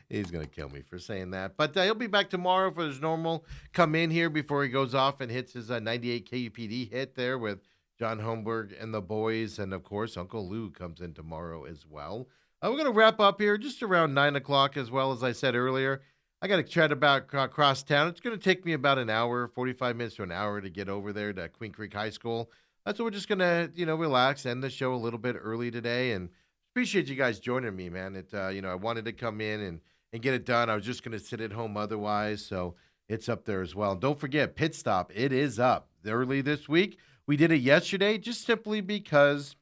He's going to kill me for saying that. But he'll be back tomorrow for his normal come in here before he goes off and hits his 98 KUPD hit there with John Holmberg and the boys. And, of course, Uncle Lou comes in tomorrow as well. We're going to wrap up here just around 9 o'clock as well. As I said earlier, I got to chat about across town. It's going to take me about an hour, 45 minutes to an hour to get over there to Queen Creek High School. So we're just going to, relax, end the show a little bit early today. And appreciate you guys joining me, man. I wanted to come in and get it done. I was just going to sit at home otherwise, so it's up there as well. And don't forget, Pit Stop, it is up early this week. We did it yesterday just simply because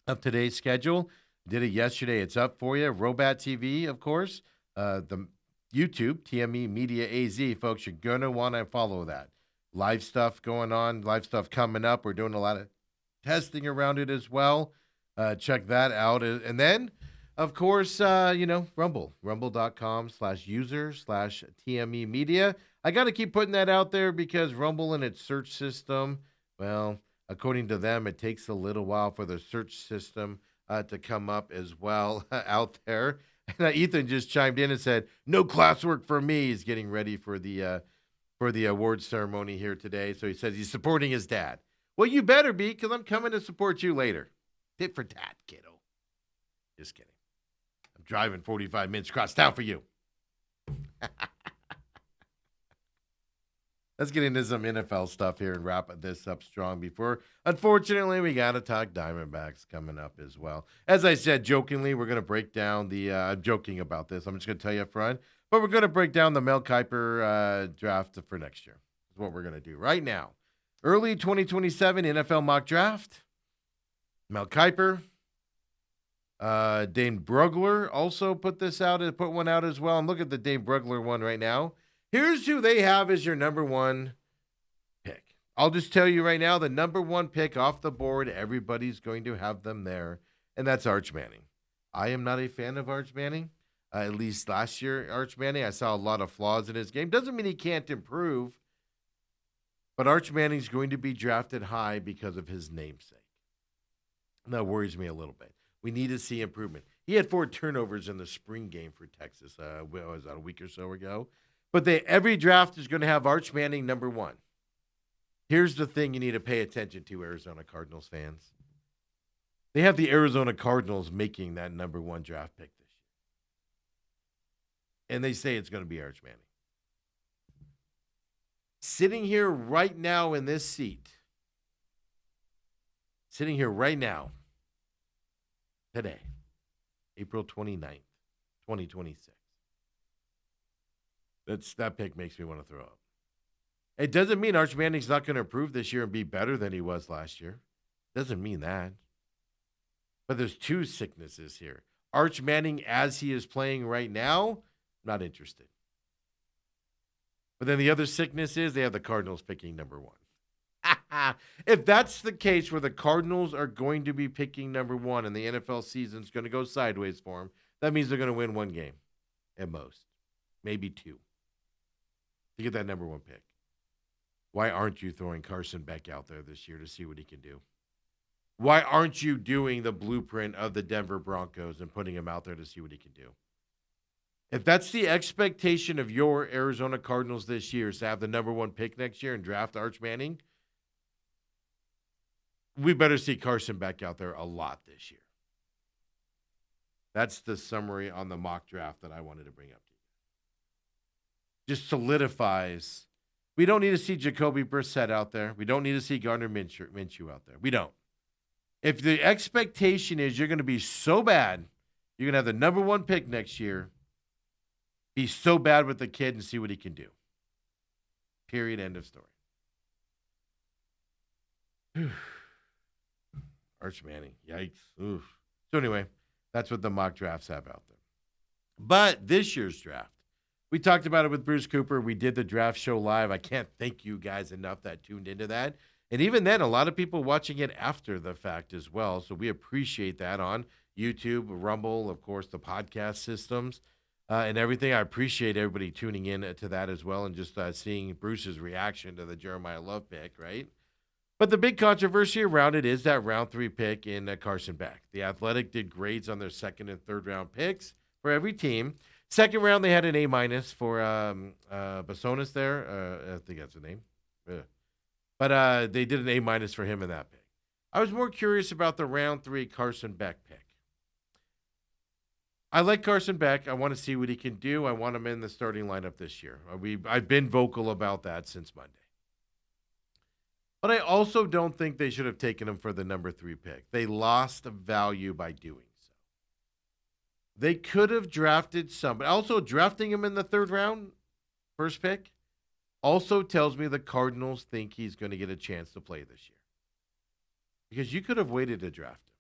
of today's schedule. Did it yesterday. It's up for you. Robat TV, of course. The YouTube, TME Media AZ, folks, you're going to want to follow that. Live stuff going on, live stuff coming up. We're doing a lot of testing around it as well. Check that out. And then, of course, Rumble, rumble.com/user/TME Media. I got to keep putting that out there because Rumble and its search system, well, according to them, it takes a little while for the search system to come up as well out there. And Ethan just chimed in and said, "No classwork for me." He's getting ready for the awards ceremony here today. So he says he's supporting his dad. Well, you better be, because I'm coming to support you later. Tit for tat, kiddo. Just kidding. I'm driving 45 minutes across town for you. Let's get into some NFL stuff here and wrap this up strong before. Unfortunately, we got to talk Diamondbacks coming up as well. As I said, jokingly, we're going to break down I'm joking about this. I'm just going to tell you up front. But we're going to break down the Mel Kiper draft for next year. That's what we're going to do right now. Early 2027 NFL mock draft. Mel Kiper. Dane Brugler also put one out as well. And look at the Dane Brugler one right now. Here's who they have as your number one pick. I'll just tell you right now, the number one pick off the board, everybody's going to have them there, and that's Arch Manning. I am not a fan of Arch Manning. At least last year, Arch Manning, I saw a lot of flaws in his game. Doesn't mean he can't improve, but Arch Manning's going to be drafted high because of his namesake. And that worries me a little bit. We need to see improvement. He had 4 turnovers in the spring game for Texas, was that a week or so ago? But every draft is going to have Arch Manning number one. Here's the thing you need to pay attention to, Arizona Cardinals fans. They have the Arizona Cardinals making that number one draft pick this year. And they say it's going to be Arch Manning. Sitting here right now in this seat, today, April 29th, 2026. That pick makes me want to throw up. It doesn't mean Arch Manning's not going to improve this year and be better than he was last year. Doesn't mean that. But there's 2 sicknesses here. Arch Manning, as he is playing right now, not interested. But then the other sickness is they have the Cardinals picking number one. If that's the case where the Cardinals are going to be picking number one and the NFL season's going to go sideways for them, that means they're going to win 1 game at most, maybe 2. To get that number one pick. Why aren't you throwing Carson Beck out there this year to see what he can do? Why aren't you doing the blueprint of the Denver Broncos and putting him out there to see what he can do? If that's the expectation of your Arizona Cardinals this year, is to have the number one pick next year and draft Arch Manning, we better see Carson Beck out there a lot this year. That's the summary on the mock draft that I wanted to bring up to you. Just solidifies. We don't need to see Jacoby Brissett out there. We don't need to see Gardner Minshew out there. We don't. If the expectation is you're going to be so bad, you're going to have the number one pick next year, be so bad with the kid and see what he can do. Period. End of story. Arch Manning. Yikes. Oof. So anyway, that's what the mock drafts have out there. But this year's draft, we talked about it with Bruce Cooper. We did the draft show live. I can't thank you guys enough that tuned into that. And even then, a lot of people watching it after the fact as well. So we appreciate that on YouTube, Rumble, of course, the podcast systems and everything. I appreciate everybody tuning in to that as well and just seeing Bruce's reaction to the Jeremiah Love pick, right? But the big controversy around it is that round 3 pick in Carson Beck. The Athletic did grades on their 2nd and 3rd round picks for every team. 2nd round, they had an A- for Basonis there. I think that's the name. But they did an A- for him in that pick. I was more curious about the round 3 Carson Beck pick. I like Carson Beck. I want to see what he can do. I want him in the starting lineup this year. I've been vocal about that since Monday. But I also don't think they should have taken him for the number 3 pick. They lost value by doing so. They could have drafted somebody. Also, drafting him in the 3rd round, first pick, also tells me the Cardinals think he's going to get a chance to play this year. because you could have waited to draft him.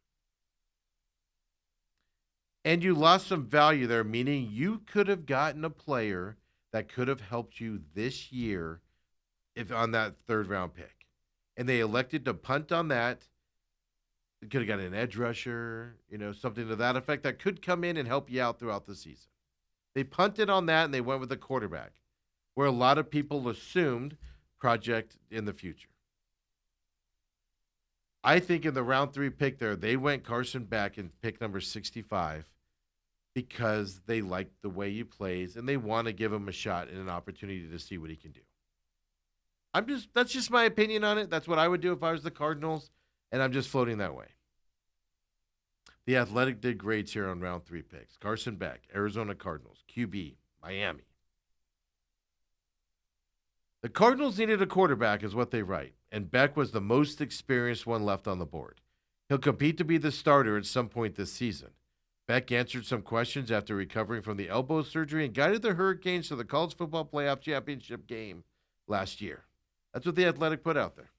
And you lost some value there, meaning you could have gotten a player that could have helped you this year if on that third round pick. And they elected to punt on that. You could have got an edge rusher, something to that effect that could come in and help you out throughout the season. They punted on that and they went with a quarterback, where a lot of people assumed project in the future. I think in the round 3 pick there, they went Carson Beck in pick number 65 because they like the way he plays and they want to give him a shot and an opportunity to see what he can do. That's just my opinion on it. That's what I would do if I was the Cardinals, and I'm just floating that way. The Athletic did grades here on round 3 picks. Carson Beck, Arizona Cardinals, QB, Miami. The Cardinals needed a quarterback is what they write, and Beck was the most experienced one left on the board. He'll compete to be the starter at some point this season. Beck answered some questions after recovering from the elbow surgery and guided the Hurricanes to the College Football Playoff Championship game last year. That's what the Athletic put out there.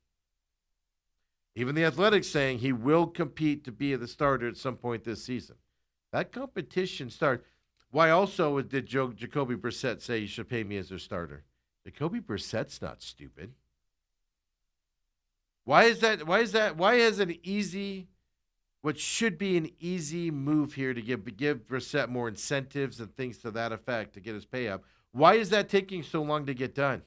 Even the Athletic saying he will compete to be the starter at some point this season. That competition started. Why also did Jacoby Brissett say you should pay me as their starter? Jacoby Brissett's not stupid. Why is that? Why has what should be an easy move here to give Brissett more incentives and things to that effect to get his pay up? Why is that taking so long to get done?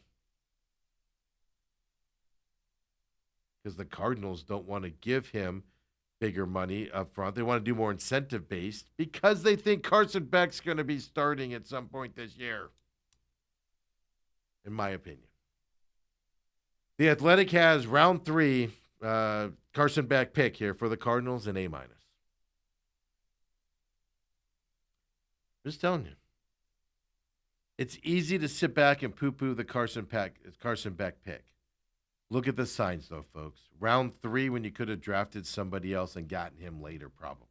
Because the Cardinals don't want to give him bigger money up front. They want to do more incentive-based because they think Carson Beck's going to be starting at some point this year, in my opinion. The Athletic has round 3 Carson Beck pick here for the Cardinals in A-. Just telling you. It's easy to sit back and poo-poo the Carson Beck pick. Look at the signs, though, folks. Round 3 when you could have drafted somebody else and gotten him later, probably.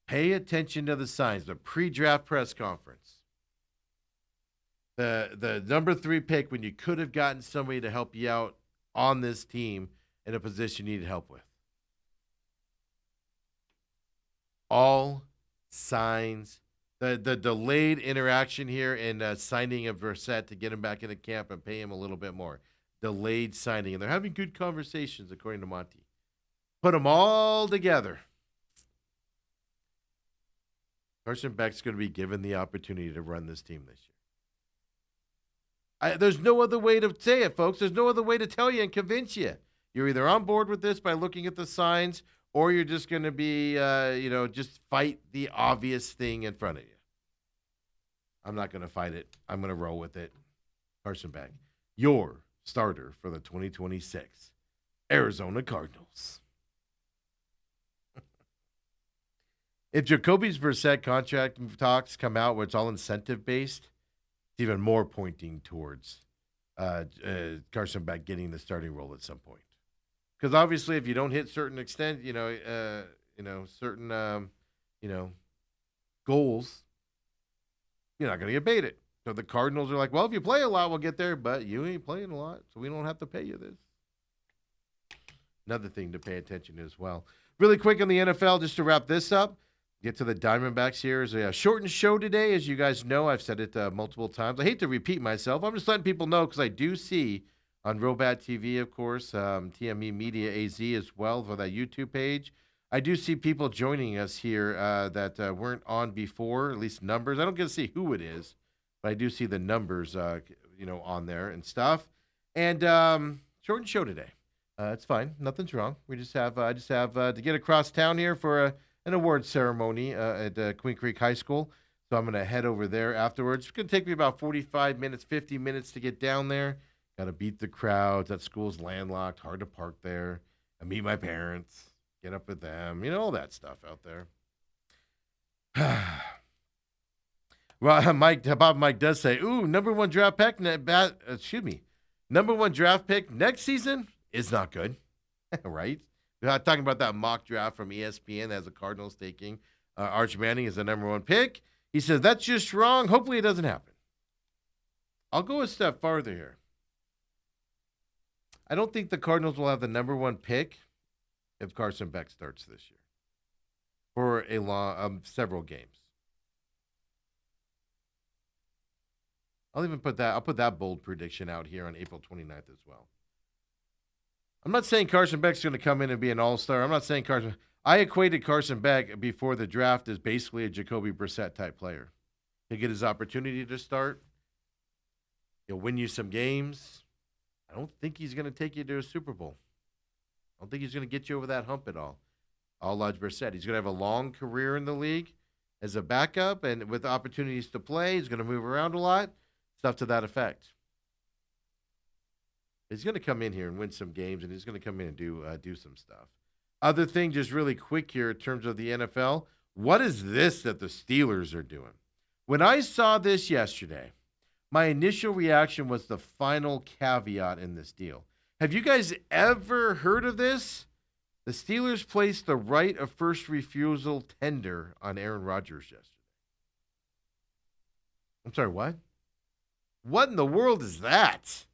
Pay attention to the signs. The pre-draft press conference. The number 3 pick when you could have gotten somebody to help you out on this team in a position you needed help with. All signs. The delayed interaction here and signing of Brissett to get him back into camp and pay him a little bit more. Delayed signing. And they're having good conversations, according to Monty. Put them all together. Carson Beck's going to be given the opportunity to run this team this year. There's no other way to say it, folks. There's no other way to tell you and convince you. You're either on board with this by looking at the signs, or you're just going to be, just fight the obvious thing in front of you. I'm not going to fight it. I'm going to roll with it. Carson Beck, your starter for the 2026 Arizona Cardinals. If Jacoby Brissett contract talks come out where it's all incentive-based, it's even more pointing towards Carson Beck getting the starting role at some point. Because obviously, if you don't hit certain extent, certain goals, you're not going to get baited. So the Cardinals are like, well, if you play a lot, we'll get there, but you ain't playing a lot, so we don't have to pay you this. Another thing to pay attention to as well. Really quick on the NFL, just to wrap this up, get to the Diamondbacks here. Is a shortened show today, as you guys know. I've said it multiple times. I hate to repeat myself. I'm just letting people know because I do see on Robat TV, of course, TME Media AZ as well for that YouTube page. I do see people joining us here that weren't on before, at least numbers. I don't get to see who it is, but I do see the numbers, on there and stuff. And shortened show today. It's fine. Nothing's wrong. I just have to get across town here for an award ceremony at Queen Creek High School. So I'm going to head over there afterwards. It's going to take me about 45 minutes, 50 minutes to get down there. Got to beat the crowds. That school's landlocked, hard to park there. I meet my parents, get up with them, all that stuff out there. Well, Mike does say, ooh, number one draft pick next season is not good, right? We're not talking about that mock draft from ESPN that has the Cardinals taking Arch Manning as the number 1 pick. He says, that's just wrong. Hopefully it doesn't happen. I'll go a step farther here. I don't think the Cardinals will have the number one pick if Carson Beck starts this year for a long several games. I'll put that bold prediction out here on April 29th as well. I'm not saying Carson Beck's going to come in and be an all-star. I'm not saying Carson. I equated Carson Beck before the draft as basically a Jacoby Brissett type player. He'll get his opportunity to start. He'll win you some games. I don't think he's going to take you to a Super Bowl. I don't think he's going to get you over that hump at all. All Lodge Brissett. He's going to have a long career in the league as a backup and with opportunities to play. He's going to move around a lot. Stuff to that effect. He's going to come in here and win some games, and he's going to come in and do some stuff. Other thing, just really quick here in terms of the NFL, what is this that the Steelers are doing? When I saw this yesterday, my initial reaction was the final caveat in this deal. Have you guys ever heard of this? The Steelers placed the right of first refusal tender on Aaron Rodgers yesterday. I'm sorry, what? What in the world is that?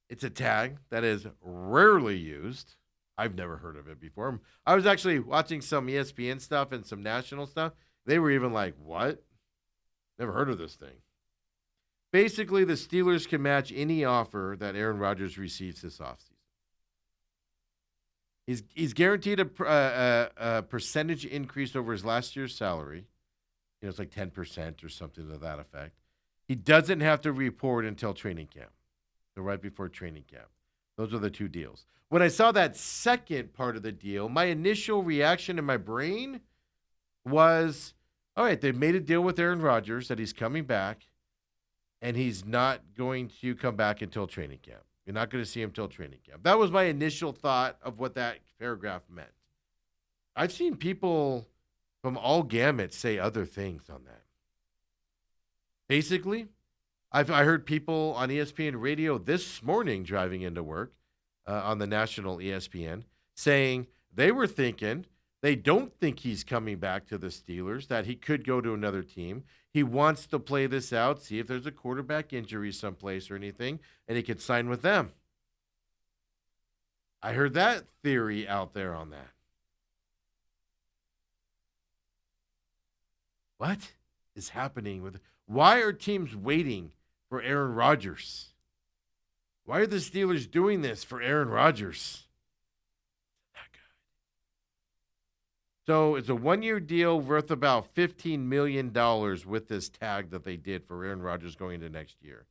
It's a tag that is rarely used. I've never heard of it before. I was actually watching some ESPN stuff and some national stuff. They were even like, what? Never heard of this thing. Basically, the Steelers can match any offer that Aaron Rodgers receives this offseason. He's guaranteed a percentage increase over his last year's salary. You know, it's like 10% or something to that effect. He doesn't have to report until training camp. So right before training camp. Those are the two deals. When I saw that second part of the deal, my initial reaction in my brain was, all right, they've made a deal with Aaron Rodgers that he's coming back, and he's not going to come back until training camp. You're not going to see him until training camp. That was my initial thought of what that paragraph meant. I've seen people from all gamuts say other things on that. Basically, I heard people on ESPN radio this morning driving into work on the national ESPN saying they were thinking they don't think he's coming back to the Steelers, that he could go to another team. He wants to play this out, see if there's a quarterback injury someplace or anything, and he could sign with them. I heard that theory out there on that. What is happening with? Why are teams waiting for Aaron Rodgers? Why are the Steelers doing this for Aaron Rodgers? Not good. So it's a one-year deal worth about $15 million with this tag that they did for Aaron Rodgers going into next year.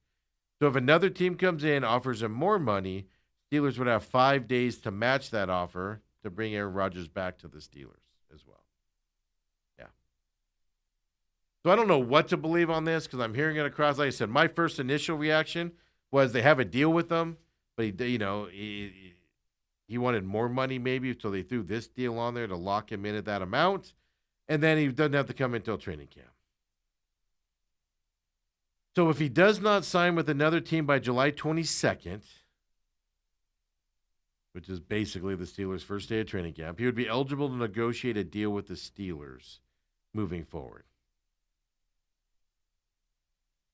So if another team comes in, offers him more money, Steelers would have 5 days to match that offer to bring Aaron Rodgers back to the Steelers as well. Yeah. So I don't know what to believe on this because I'm hearing it across. Like I said, my first initial reaction was they have a deal with them, but he wanted more money maybe, so they threw this deal on there to lock him in at that amount, and then he doesn't have to come until training camp. So if he does not sign with another team by July 22nd, which is basically the Steelers' first day of training camp, he would be eligible to negotiate a deal with the Steelers moving forward.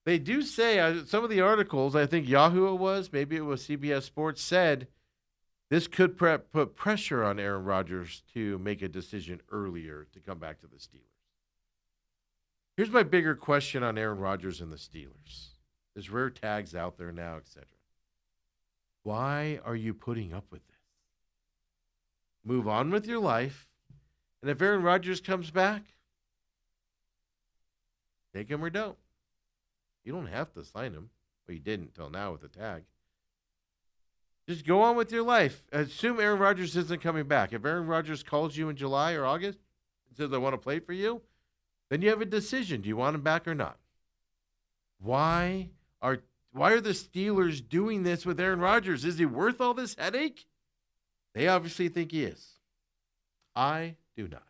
They do say, some of the articles, I think Yahoo it was, maybe it was CBS Sports, said this could put pressure on Aaron Rodgers to make a decision earlier to come back to the Steelers. Here's my bigger question on Aaron Rodgers and the Steelers. There's rare tags out there now, etc. Why are you putting up with this? Move on with your life. And if Aaron Rodgers comes back, take him or don't. You don't have to sign him. Well, you didn't until now with the tag. Just go on with your life. Assume Aaron Rodgers isn't coming back. If Aaron Rodgers calls you in July or August and says, I want to play for you, then you have a decision. Do you want him back or not? Why are the Steelers doing this with Aaron Rodgers? Is he worth all this headache? They obviously think he is. I do not.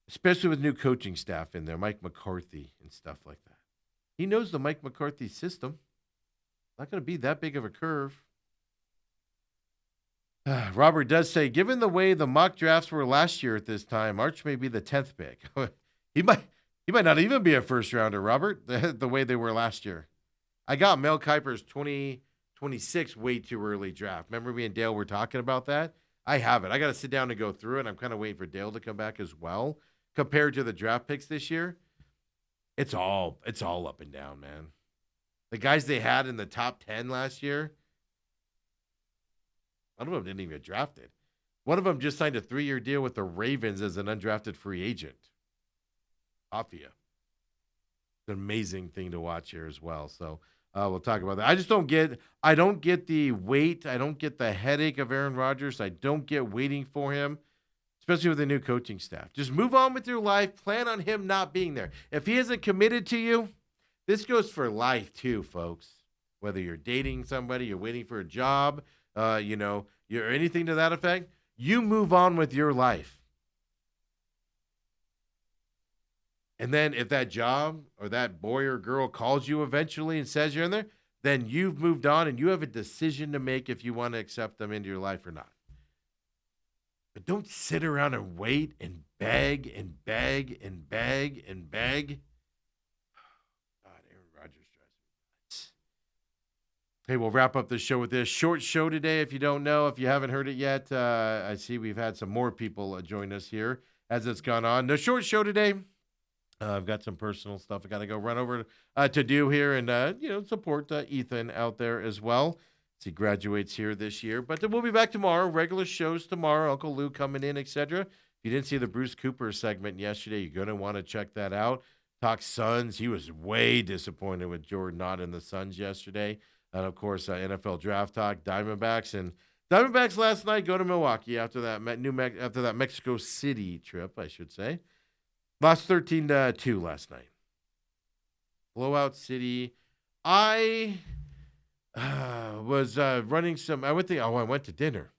Especially with new coaching staff in there, Mike McCarthy and stuff like that. He knows the Mike McCarthy system. Not going to be that big of a curve. Robert does say, given the way the mock drafts were last year at this time, Arch may be the 10th pick. He might not even be a first rounder, Robert, the way they were last year. I got Mel Kiper's 2020 26 way too early draft. Remember me and Dale were talking about that? I have it. I got to sit down and go through it. I'm kind of waiting for Dale to come back as well. Compared to the draft picks this year, it's all up and down, man. The guys they had in the top 10 last year, one of them didn't even get drafted. One of them just signed a 3-year deal with the Ravens as an undrafted free agent. Afia. It's an amazing thing to watch here as well. So we'll talk about that. I don't get the wait. I don't get the headache of Aaron Rodgers. I don't get waiting for him, especially with the new coaching staff. Just move on with your life. Plan on him not being there. If he isn't committed to you, this goes for life too, folks. Whether you're dating somebody, you're waiting for a job, you're anything to that effect, you move on with your life. And then if that job or that boy or girl calls you eventually and says you're in there, then you've moved on and you have a decision to make if you want to accept them into your life or not. But don't sit around and wait and beg and beg and beg and beg. God, Aaron Rodgers drives me nuts. Hey, we'll wrap up the show with this short show today. If you don't know, if you haven't heard it yet, I see we've had some more people join us here as it's gone on. The short show today. I've got some personal stuff I got to go run over to do here and, support Ethan out there as well as he graduates here this year. But we'll be back tomorrow, regular shows tomorrow, Uncle Lou coming in, etc. If you didn't see the Bruce Cooper segment yesterday, you're going to want to check that out. Talk Suns. He was way disappointed with Jordan not in the Suns yesterday. And, of course, NFL Draft Talk, Diamondbacks. And Diamondbacks last night go to Milwaukee after that Mexico City trip, I should say. Lost 13-2 last night. Blowout City. I was running some. I went to dinner.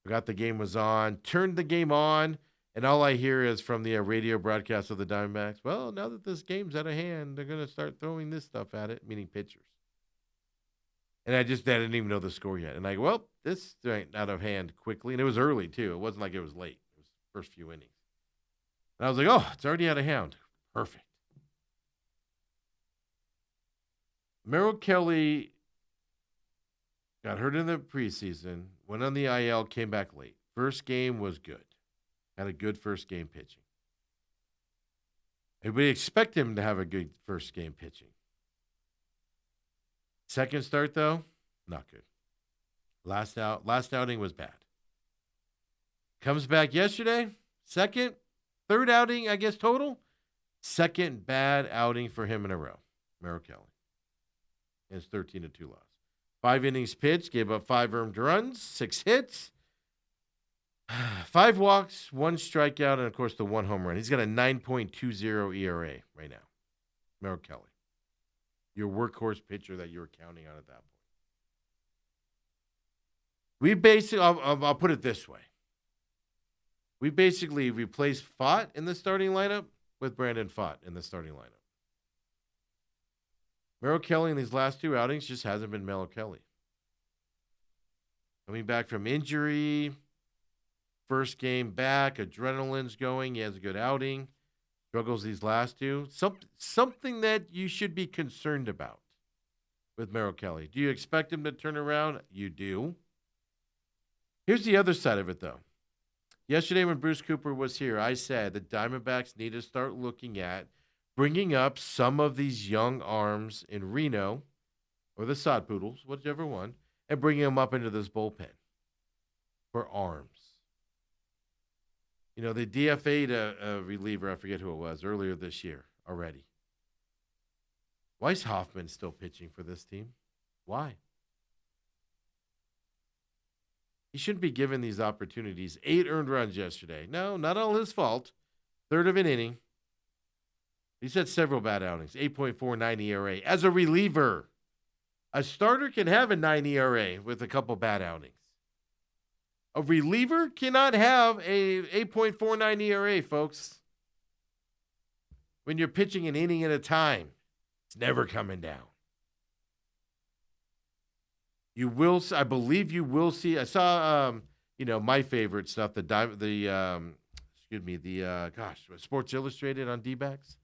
Forgot the game was on. Turned the game on, and all I hear is from the radio broadcast of the Diamondbacks. Well, now that this game's out of hand, they're going to start throwing this stuff at it, meaning pitchers. And I didn't even know the score yet. And I go, well, this went out of hand quickly, and it was early too. It wasn't like it was late. It was the first few innings. And I was like, oh, it's already out of hand. Perfect. Merrill Kelly got hurt in the preseason, went on the IL, came back late. First game was good. Had a good first game pitching. Everybody expect him to have a good first game pitching. Second start, though, not good. Last outing was bad. Comes back yesterday, third outing, I guess, total. Second bad outing for him in a row. Merrill Kelly. His 13-2 loss. 5 innings pitched, gave up 5 earned runs, 6 hits, 5 walks, 1 strikeout, and, of course, the 1 home run. He's got a 9.20 ERA right now. Merrill Kelly. Your workhorse pitcher that you were counting on at that point. We basically, I'll put it this way. We basically replaced Pfaadt in the starting lineup with Brandon Pfaadt in the starting lineup. Merrill Kelly in these last 2 outings just hasn't been Merrill Kelly. Coming back from injury, first game back, adrenaline's going. He has a good outing. Struggles these last 2. Something that you should be concerned about with Merrill Kelly. Do you expect him to turn around? You do. Here's the other side of it, though. Yesterday when Bruce Cooper was here, I said the Diamondbacks need to start looking at bringing up some of these young arms in Reno or the Sod Poodles, whichever one, and bringing them up into this bullpen for arms. You know, they DFA'd a reliever, I forget who it was, earlier this year already. Why is Hoffman still pitching for this team? Why? He shouldn't be given these opportunities. 8 earned runs yesterday. No, not all his fault. Third of an inning. He's had several bad outings. 8.49 ERA. As a reliever, a starter can have a 9 ERA with a couple bad outings. A reliever cannot have a 8.49 ERA, folks. When you're pitching an inning at a time, it's never coming down. You will, I believe you will see. I saw, my favorite stuff. Sports Illustrated on D-backs.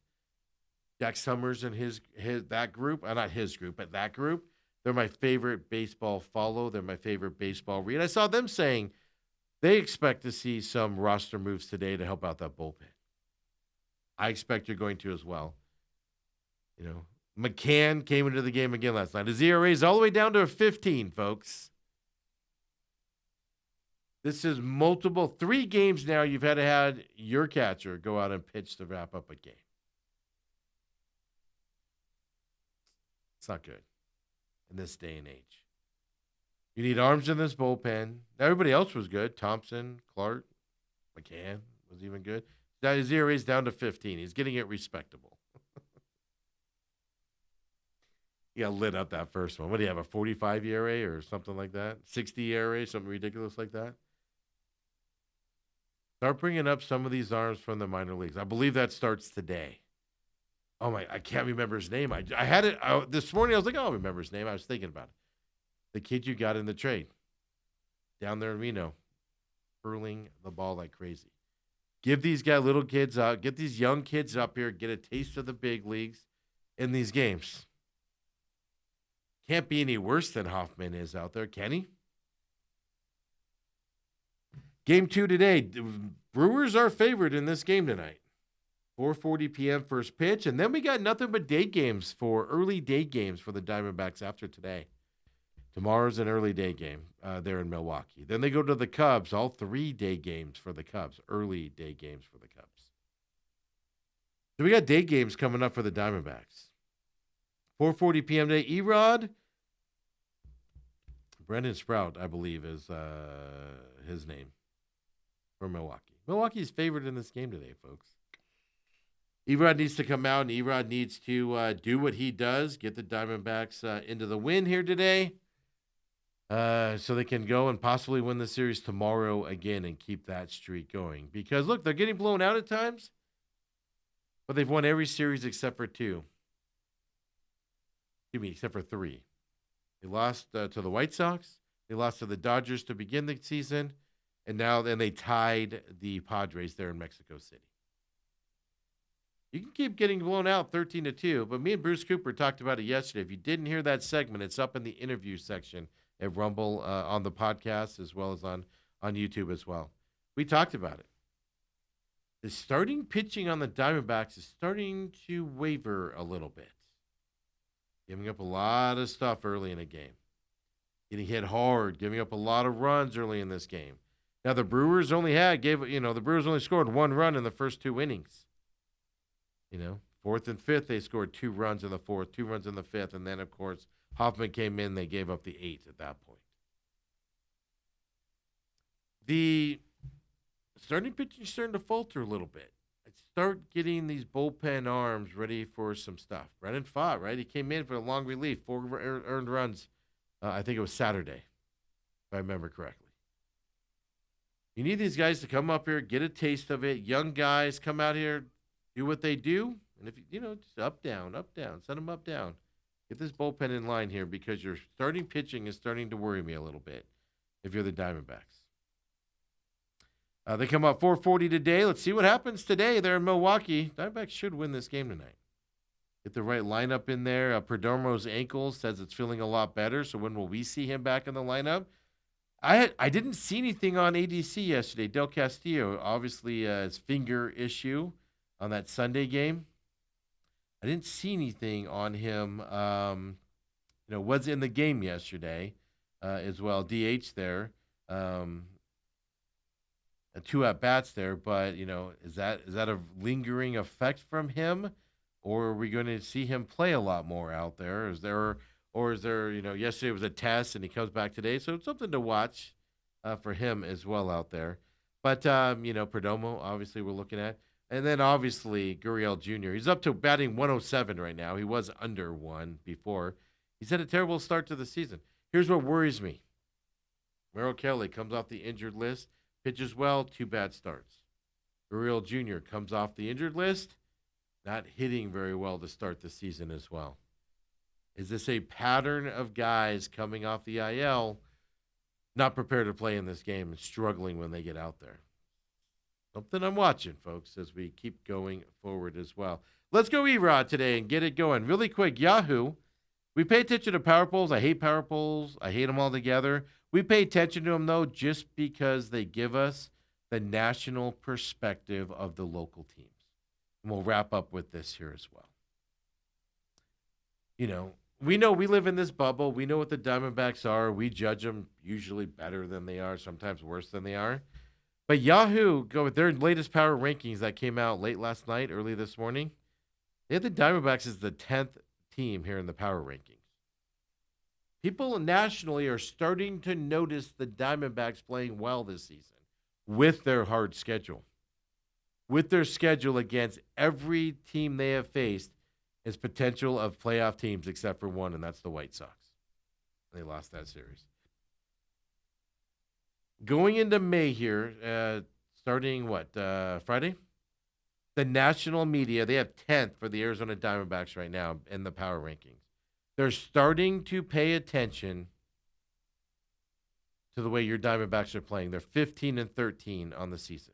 Jack Summers and his that group, not his group, but that group. They're my favorite baseball follow. They're my favorite baseball read. I saw them saying they expect to see some roster moves today to help out that bullpen. I expect you're going to as well. You know, McCann came into the game again last night. His ERA is all the way down to a 15, folks. This is multiple, 3 games now you've had your catcher go out and pitch to wrap up a game. It's not good in this day and age. You need arms in this bullpen. Everybody else was good. Thompson, Clark, McCann was even good. Now his ERA is down to 15. He's getting it respectable. He got lit up that first one. What do you have, a 45 ERA or something like that? 60 ERA, something ridiculous like that? Start bringing up some of these arms from the minor leagues. I believe that starts today. Oh, I can't remember his name. I had it this morning. I was like, I'll remember his name. I was thinking about it. The kid you got in the trade down there in Reno, hurling the ball like crazy. Give these little kids out. Get these young kids up here. Get a taste of the big leagues in these games. Can't be any worse than Hoffman is out there, can he? Game 2 today. Brewers are favored in this game tonight. 4:40 p.m. first pitch. And then we got nothing but early day games for the Diamondbacks after today. Tomorrow's an early day game there in Milwaukee. Then they go to the Cubs, all 3 day games for the Cubs, early day games for the Cubs. So we got day games coming up for the Diamondbacks. 4:40 p.m. today. Erod. Brendan Sprout, I believe, is his name for Milwaukee. Milwaukee's favored in this game today, folks. Erod needs to come out, and Erod needs to do what he does, get the Diamondbacks into the win here today so they can go and possibly win the series tomorrow again and keep that streak going. Because, look, they're getting blown out at times, but they've won every series except for 2. Excuse me, except for 3. They lost to the White Sox. They lost to the Dodgers to begin the season. And now then they tied the Padres there in Mexico City. You can keep getting blown out 13-2, but me and Bruce Cooper talked about it yesterday. If you didn't hear that segment, it's up in the interview section at Rumble on the podcast as well as on YouTube as well. We talked about it. The starting pitching on the Diamondbacks is starting to waver a little bit. Giving up a lot of stuff early in a game. Getting hit hard, giving up a lot of runs early in this game. Now the Brewers only scored 1 run in the first 2 innings. 4th and 5th, they scored 2 runs in the 4th, 2 runs in the 5th, and then, of course, Hoffman came in. They gave up the 8th at that point. The starting pitching is starting to falter a little bit. Start getting these bullpen arms ready for some stuff. Brennan Pfaadt, right? He came in for a long relief, 4 earned runs. I think it was Saturday, if I remember correctly. You need these guys to come up here, get a taste of it. Young guys come out here, do what they do. And if just up, down, send them up, down. Get this bullpen in line here because your starting pitching is starting to worry me a little bit if you're the Diamondbacks. They come up 4:40 today. Let's see what happens today. They're in Milwaukee. Diamondbacks should win this game tonight. Get the right lineup in there. Perdomo's ankle says it's feeling a lot better. So when will we see him back in the lineup? I didn't see anything on ADC yesterday. Del Castillo, obviously his finger issue on that Sunday game. I didn't see anything on him. Was in the game yesterday as well. DH there. 2 at-bats there, but, is that a lingering effect from him, or are we going to see him play a lot more out there? Is there, yesterday was a test and he comes back today, so it's something to watch for him as well out there. But, Perdomo, obviously, we're looking at. And then, obviously, Gurriel Jr., he's up to batting 107 right now. He was under 1 before. He's had a terrible start to the season. Here's what worries me. Merrill Kelly comes off the injured list. Pitches well, 2 bad starts. Gurriel Jr. comes off the injured list, not hitting very well to start the season as well. Is this a pattern of guys coming off the IL, not prepared to play in this game and struggling when they get out there? Something I'm watching, folks, as we keep going forward as well. Let's go Erod today and get it going. Really quick, Yahoo. We pay attention to power polls. I hate power polls. I hate them all together. We pay attention to them, though, just because they give us the national perspective of the local teams. And we'll wrap up with this here as well. We know we live in this bubble. We know what the Diamondbacks are. We judge them usually better than they are, sometimes worse than they are. But Yahoo, go with their latest power rankings that came out late last night, early this morning. They had the Diamondbacks as the 10th team here in the power rankings. People nationally are starting to notice the Diamondbacks playing well this season with their hard schedule. With their schedule against every team they have faced is potential of playoff teams except for one, and that's the White Sox. They lost that series. Going into May here, starting Friday? The national media, they have 10th for the Arizona Diamondbacks right now in the power rankings. They're starting to pay attention to the way your Diamondbacks are playing. They're 15-13 on the season.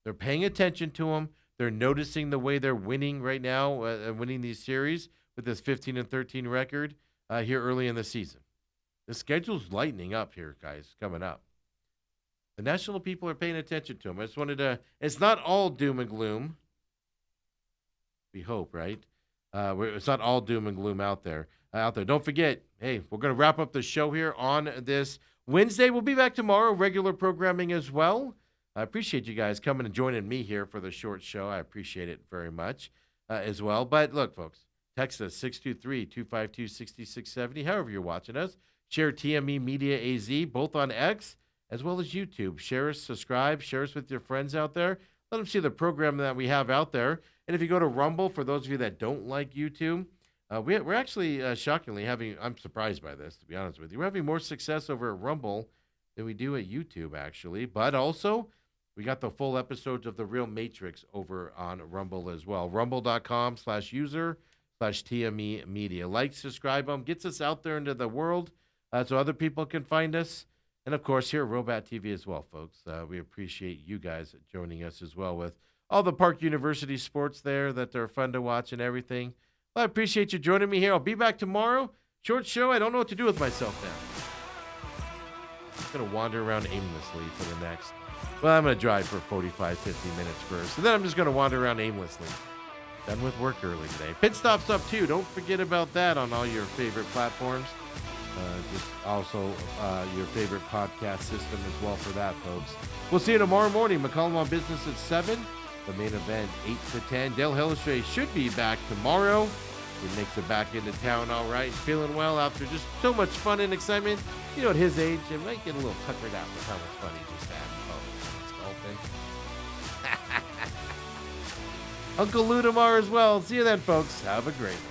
They're paying attention to them. They're noticing the way they're winning right now, winning these series with this 15-13 record here early in the season. The schedule's lightening up here, guys, coming up. The national people are paying attention to them. I just wanted to, it's not all doom and gloom. We hope, right? It's not all doom and gloom out there. Don't forget, hey, we're going to wrap up the show here on this Wednesday. We'll be back tomorrow, regular programming as well. I appreciate you guys coming and joining me here for the short show. I appreciate it very much as well. But look, folks, text us 623-252-6670, however you're watching us. Share TME Media AZ, both on X as well as YouTube. Share us, subscribe, share us with your friends out there. Let them see the program that we have out there. And if you go to Rumble, for those of you that don't like YouTube, we're actually shockingly having, I'm surprised by this, to be honest with you. We're having more success over at Rumble than we do at YouTube, actually. But also, we got the full episodes of The Real Matrix over on Rumble as well. Rumble.com/user/TME Media. Like, subscribe them, gets us out there into the world so other people can find us. And, of course, here at Robat TV as well, folks. We appreciate you guys joining us as well with all the Park University sports there that are fun to watch and everything. Well, I appreciate you joining me here. I'll be back tomorrow. Short show. I don't know what to do with myself now. I'm going to wander around aimlessly for the next. Well, I'm going to drive for 45, 50 minutes first. And then I'm just going to wander around aimlessly. Done with work early today. Pit Stop's up, too. Don't forget about that on all your favorite platforms. Just also your favorite podcast system as well for that, folks. We'll see you tomorrow morning. McCollum on Business at 7. The main event, 8 to 10. Dale Hillestray should be back tomorrow. He makes it back into town all right. Feeling well after just so much fun and excitement. You know, at his age, it might get a little tuckered out with how much fun he just had. Oh, it's golfing. Uncle Lou tomorrow as well. See you then, folks. Have a great one.